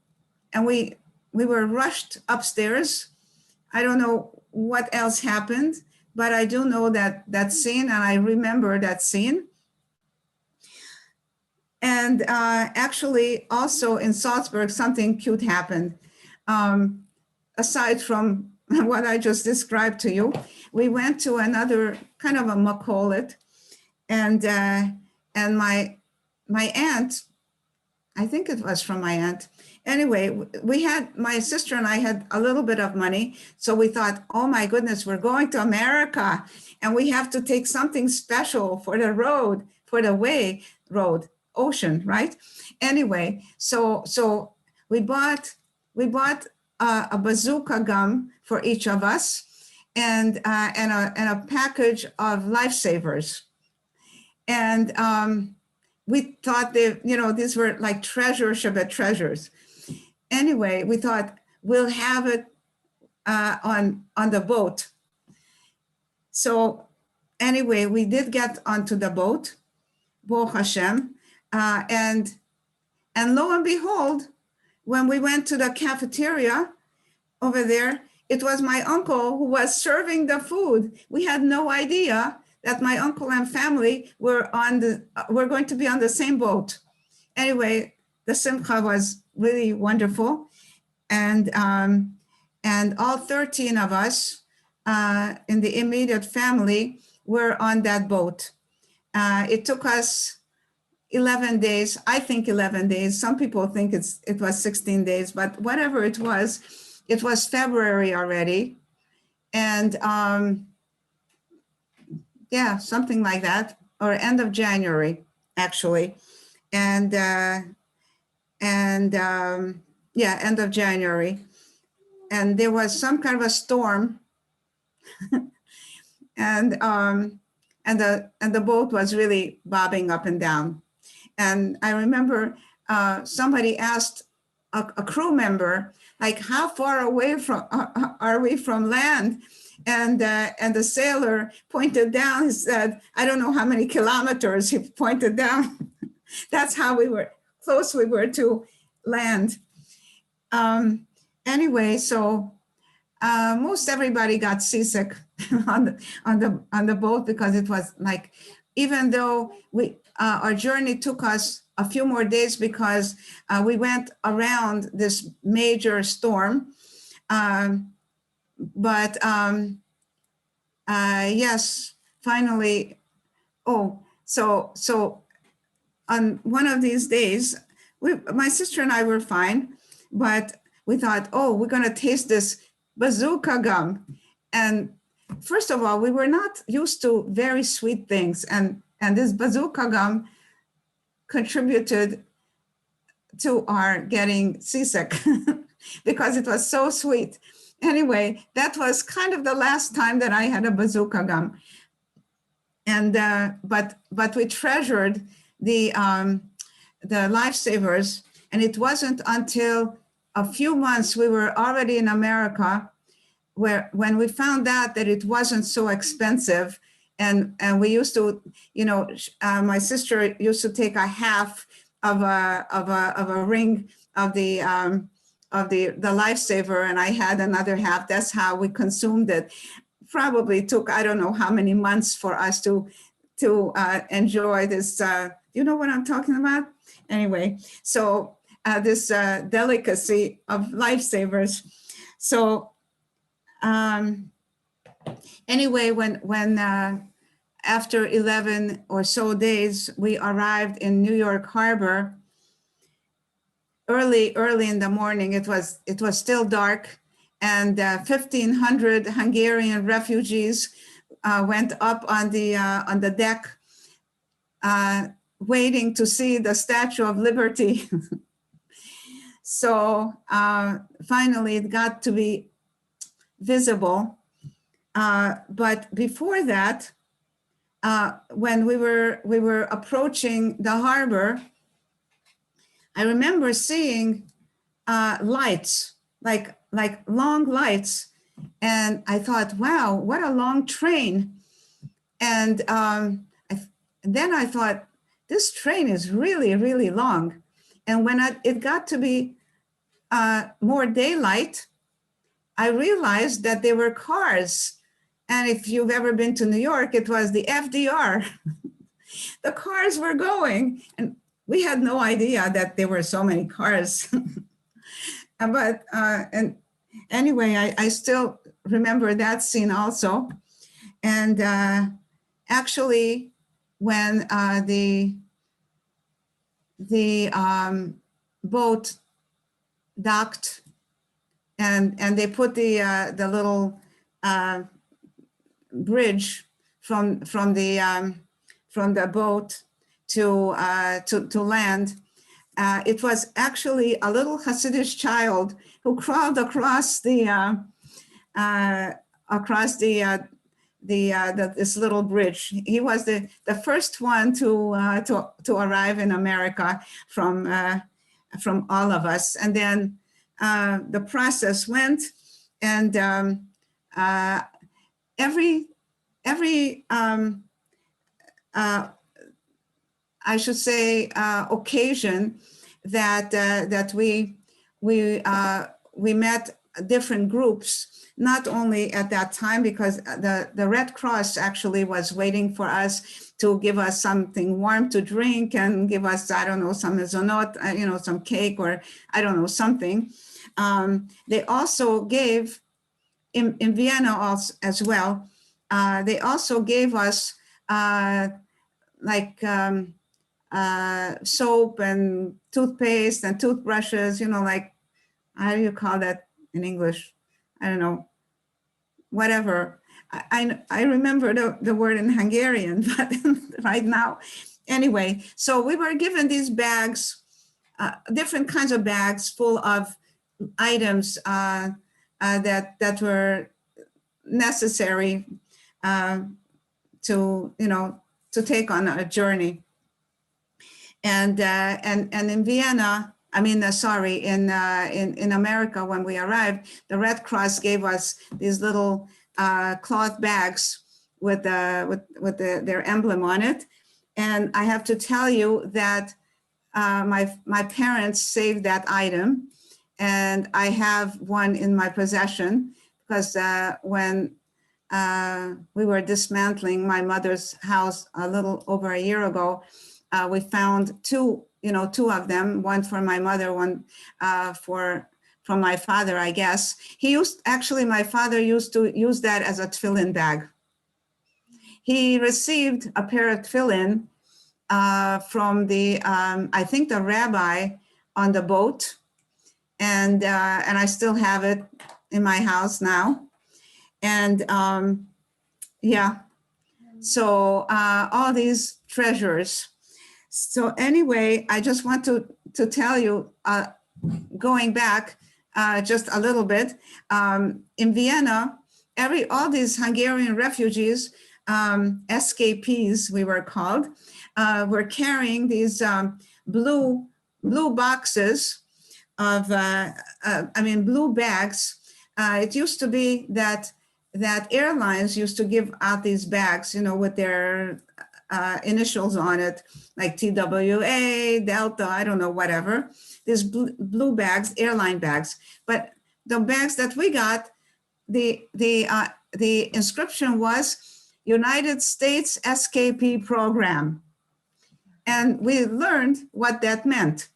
we were rushed upstairs. I don't know what else happened, but I do know that scene, and I remember that scene. And actually, also in Salzburg, something cute happened. Aside from what I just described to you, we went to another kind of a makholet, and my aunt, I think it was from my aunt. Anyway, my sister and I had a little bit of money. So we thought, oh my goodness, we're going to America and we have to take something special for the road, ocean, right? Anyway, so we bought a bazooka gum for each of us, and a package of lifesavers. And we thought these were like Shabbat treasures. Anyway, we thought we'll have it on the boat. So anyway, we did get onto the boat, Baruch Hashem, and lo and behold, when we went to the cafeteria over there, it was my uncle who was serving the food. We had no idea that my uncle and family were going to be on the same boat. Anyway, the simcha was really wonderful, and all 13 of us in the immediate family were on that boat. It took us 11 days. I think 11 days. Some people think it was 16 days, but whatever it was February already, and yeah, something like that, or end of January, actually. And yeah, end of January. And there was some kind of a storm, and the boat was really bobbing up and down. And I remember somebody asked a crew member, like how far away from are we from land? And the sailor pointed down. He said, I don't know how many kilometers. He pointed down. That's how close we were to land. Anyway, so most everybody got seasick on the boat, because it was like, even though our journey took us a few more days, because we went around this major storm. But yes, finally. So on one of these days, my sister and I were fine, but we thought, we're going to taste this bazooka gum. And first of all, we were not used to very sweet things. And this bazooka gum contributed to our getting seasick because it was so sweet. Anyway, that was kind of the last time that I had a bazooka gum. And but we treasured the lifesavers, and it wasn't until a few months we were already in America when we found out that it wasn't so expensive. And we used to, my sister used to take a half of a ring of the lifesaver, and I had another half. That's how we consumed it. Probably took, I don't know how many months for us to enjoy this. You know what I'm talking about? Anyway, so this delicacy of lifesavers. So anyway, when after 11 or so days, we arrived in New York Harbor. Early in the morning, it was still dark, and 1,500 Hungarian refugees went up on the deck, waiting to see the Statue of Liberty. So finally, it got to be visible. But before that, when we were approaching the harbor, I remember seeing lights, like long lights, and I thought, wow, what a long train. And then I thought, this train is really, really long. And when it got to be more daylight, I realized that there were cars. And if you've ever been to New York, it was the FDR. The cars were going, and we had no idea that there were so many cars. But and anyway, I still remember that scene also. And actually, when the boat docked, and they put the little bridge from the boat to land, it was actually a little Hasidic child who crawled across this little bridge. He was the first one to arrive in America from all of us. And then the process went, and every I should say occasion that we met different groups. Not only at that time, because the Red Cross actually was waiting for us to give us something warm to drink and give us, I don't know, some mezonot, some cake, or I don't know, something. They also gave, in Vienna also, as well, they also gave us soap and toothpaste and toothbrushes, like, how do you call that in English? I don't know, whatever. I remember the word in Hungarian, but right now. Anyway, so we were given these bags, different kinds of bags full of items that were necessary to take on a journey. And in Vienna, sorry, in America, when we arrived, the Red Cross gave us these little cloth bags with their emblem on it. And I have to tell you that my parents saved that item, and I have one in my possession because when we were dismantling my mother's house a little over a year ago, we found two of them, one for my mother, one from my father, I guess. My father used to use that as a tefillin bag. He received a pair of tefillin from I think the rabbi on the boat, and I still have it in my house now. And so all these treasures. So anyway, I just want to tell you, going back just a little bit, in Vienna, all these Hungarian refugees, escapees we were called, were carrying these blue boxes of, blue bags. It used to be that airlines used to give out these bags, with their initials on it, like TWA, Delta, I don't know, whatever. These blue bags, airline bags. But the bags that we got, the inscription was United States Escapee Program. And we learned what that meant.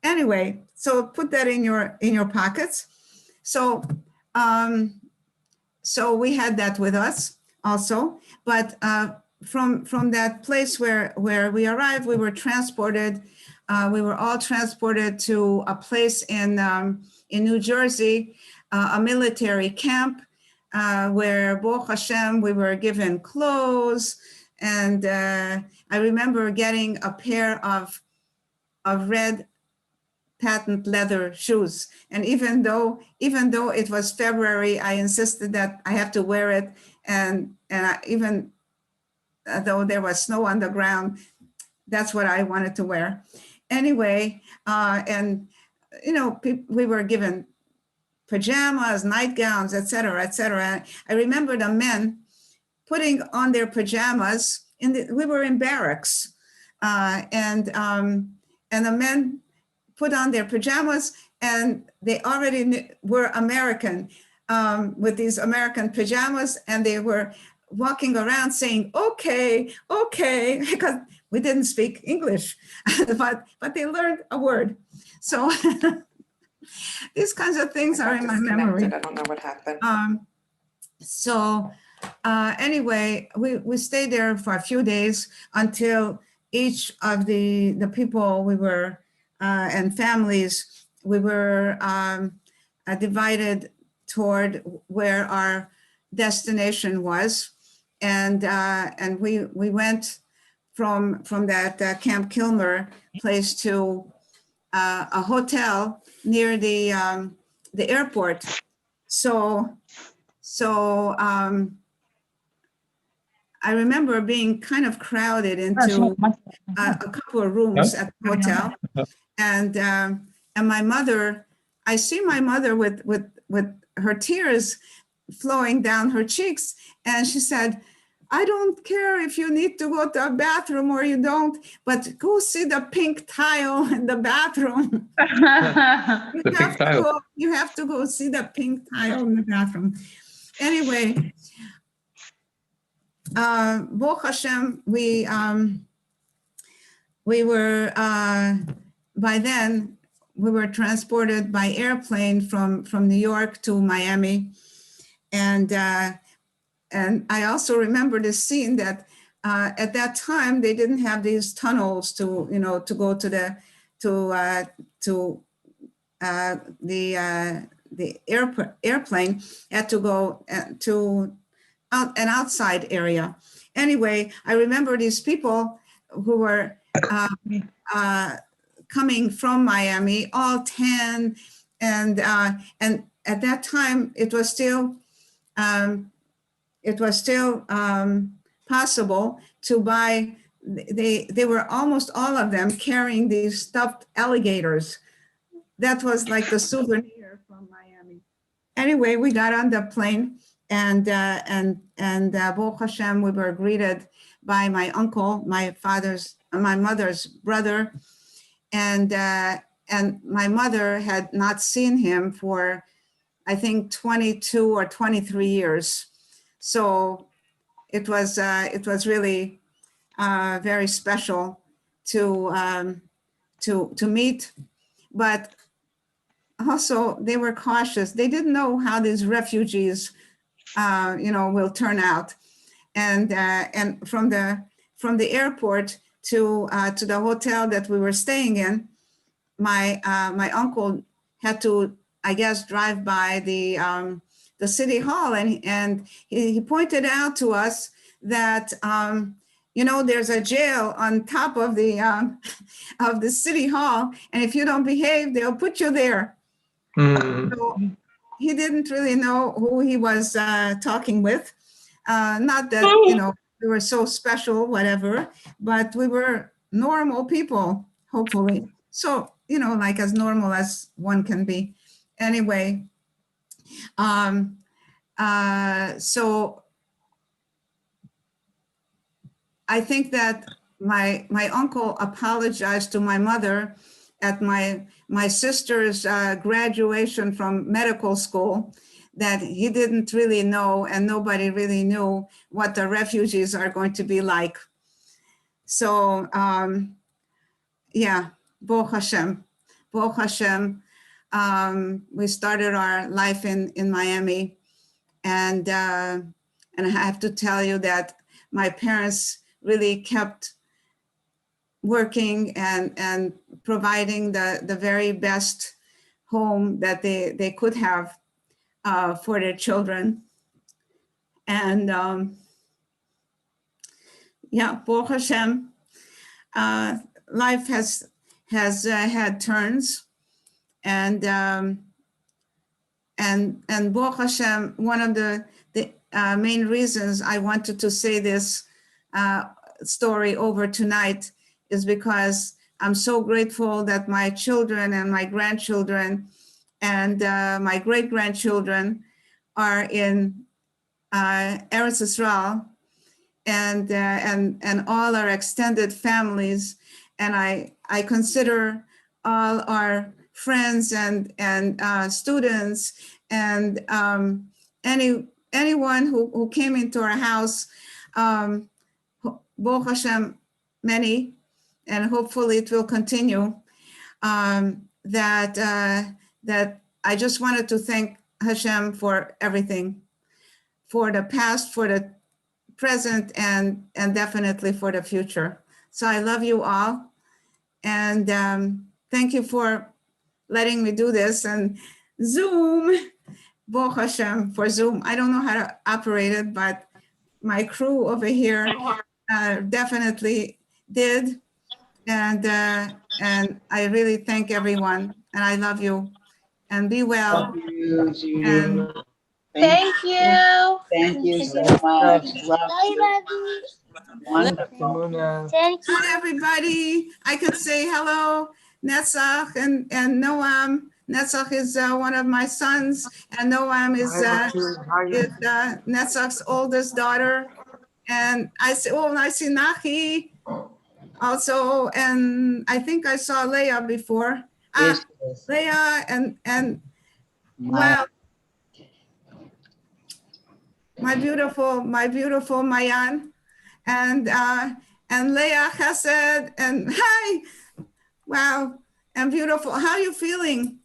Anyway, so put that in your pockets. So so we had that with us also, but from that place where we arrived, we were transported. We were all transported to a place in New Jersey, a military camp, where Baruch Hashem, we were given clothes, and I remember getting a pair of red patent leather shoes. And even though it was February, I insisted that I have to wear it. And even though there was snow on the ground, that's what I wanted to wear. Anyway, we were given pajamas, nightgowns, et cetera, et cetera. I remember the men putting on their pajamas. We were in barracks, and the men put on their pajamas, and they already were American, with these American pajamas, and they were walking around saying, okay, because we didn't speak English, but they learned a word. So these kinds of things are in my memory. I don't know what happened. Anyway, we stayed there for a few days until each of the people we were and families, we were divided toward where our destination was, and we went from that Camp Kilmer place to a hotel near the airport. So I remember being kind of crowded into a couple of rooms at the hotel, and my mother, I see my mother with her tears flowing down her cheeks, and she said, I don't care if you need to go to a bathroom or you don't, but go see the pink tile in the bathroom. You have to go see the pink tile in the bathroom. Anyway, Baruch Hashem, we were, by then, we were transported by airplane from New York to Miami. And I also remember this scene that at that time, they didn't have these tunnels to go to the airplane, had to go to an outside area. Anyway, I remember these people who were coming from Miami, all tan, and at that time it was still possible to buy. They were almost all of them carrying these stuffed alligators that was like the souvenir from Miami. Anyway, we got on the plane, and Baruch Hashem, we were greeted by my uncle, my mother's brother, and my mother had not seen him for, I think, 22 or 23 years. So it was really very special to meet, but also they were cautious. They didn't know how these refugees, will turn out, and from the airport to the hotel that we were staying in, my uncle had to, I guess, drive by the city hall, and he pointed out to us that there's a jail on top of the city hall, and if you don't behave, they'll put you there. So he didn't really know who he was talking with. Not that we were so special, whatever, but we were normal people, hopefully. So like as normal as one can be. Anyway, so I think that my uncle apologized to my mother at my sister's graduation from medical school, that he didn't really know, and nobody really knew what the refugees are going to be like. So Baruch Hashem. Baruch Hashem. We started our life in Miami, and I have to tell you that my parents really kept working and providing the very best home that they could have for their children. And Baruch Hashem, life has had turns, and Baruch Hashem, one of the main reasons I wanted to say this story over tonight is because I'm so grateful that my children and my grandchildren and my great-grandchildren are in Eretz Israel, and all our extended families, and I consider all our friends and students and anyone who came into our house, Baruch Hashem, many, and hopefully it will continue, that I just wanted to thank Hashem for everything, for the past, for the present, and definitely for the future. So I love you all, and thank you for letting me do this. And Zoom, Baruch Hashem, for Zoom. I don't know how to operate it, but my crew over here definitely did. And I really thank everyone, and I love you, and be well. Love you, Judy. And Thank you. Thank you so much. Love you. Wonderful. Thank you. hi, everybody. I can say hello, Netzach and Noam. Netzach is one of my sons, and Noam is Netzach's oldest daughter. And I see Nachi also, and I think I saw Leah before. Yes, yes. Leah and wow, my beautiful Mayan, and Leah Chesed, and hi, wow, and beautiful. How are you feeling?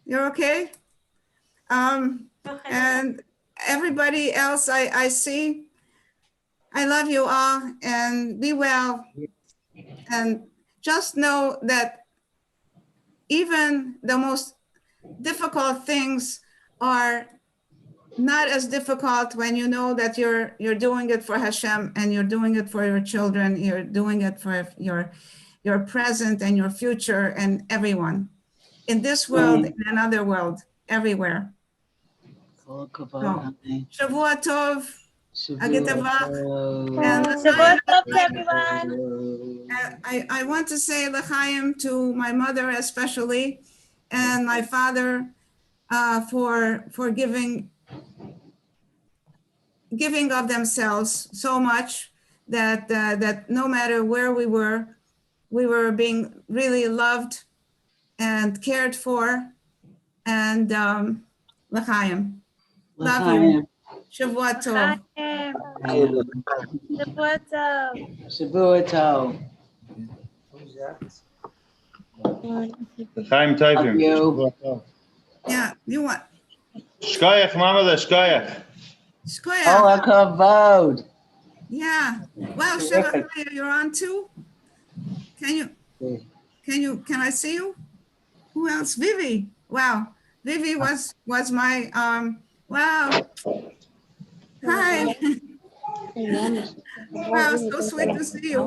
You're okay? And everybody else I see, I love you all, and be well. And just know that even the most difficult things are not as difficult when you know that you're doing it for Hashem, and you're doing it for your children. You're doing it for your present and your future, and everyone in this world, in another world, everywhere. So, Shavua Tov. Agetavach. And Shabbat Tov to everyone. I want to say l'chaim to my mother especially, and my father for giving of themselves so much that that no matter where we were being really loved and cared for, and l'chaim. Love you. Shavua tov. Shabbat Tov. Shavua tov. Chaim Love Tovim. you. Yeah, you want Shkoyach, Mama, the Shkoyach. Shkoya. All our kavod. Yeah. Well, Terrific. Shavua, you're on too. Can I see you? Who else? Vivi. Wow. Vivi was my wow. Hi. Wow, so sweet to see you.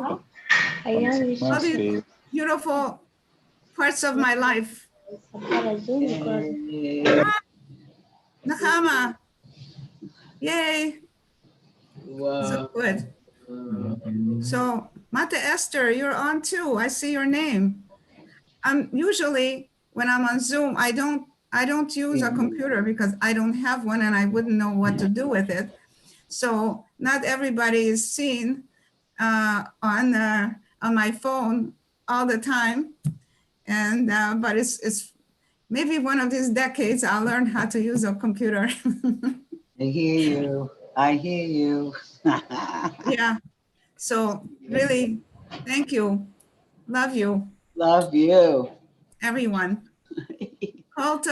All these beautiful parts of my life. Yay. Nahama. Yay. Wow. So good. So Mata Esther, you're on too. I see your name. Usually when I'm on Zoom, I don't use a computer because I don't have one and I wouldn't know what to do with it. So not everybody is seen on my phone all the time. And but it's maybe one of these decades I'll learn how to use a computer. I hear you. I hear you. Yeah. So really, thank you. Love you, Love you. everyone. Call to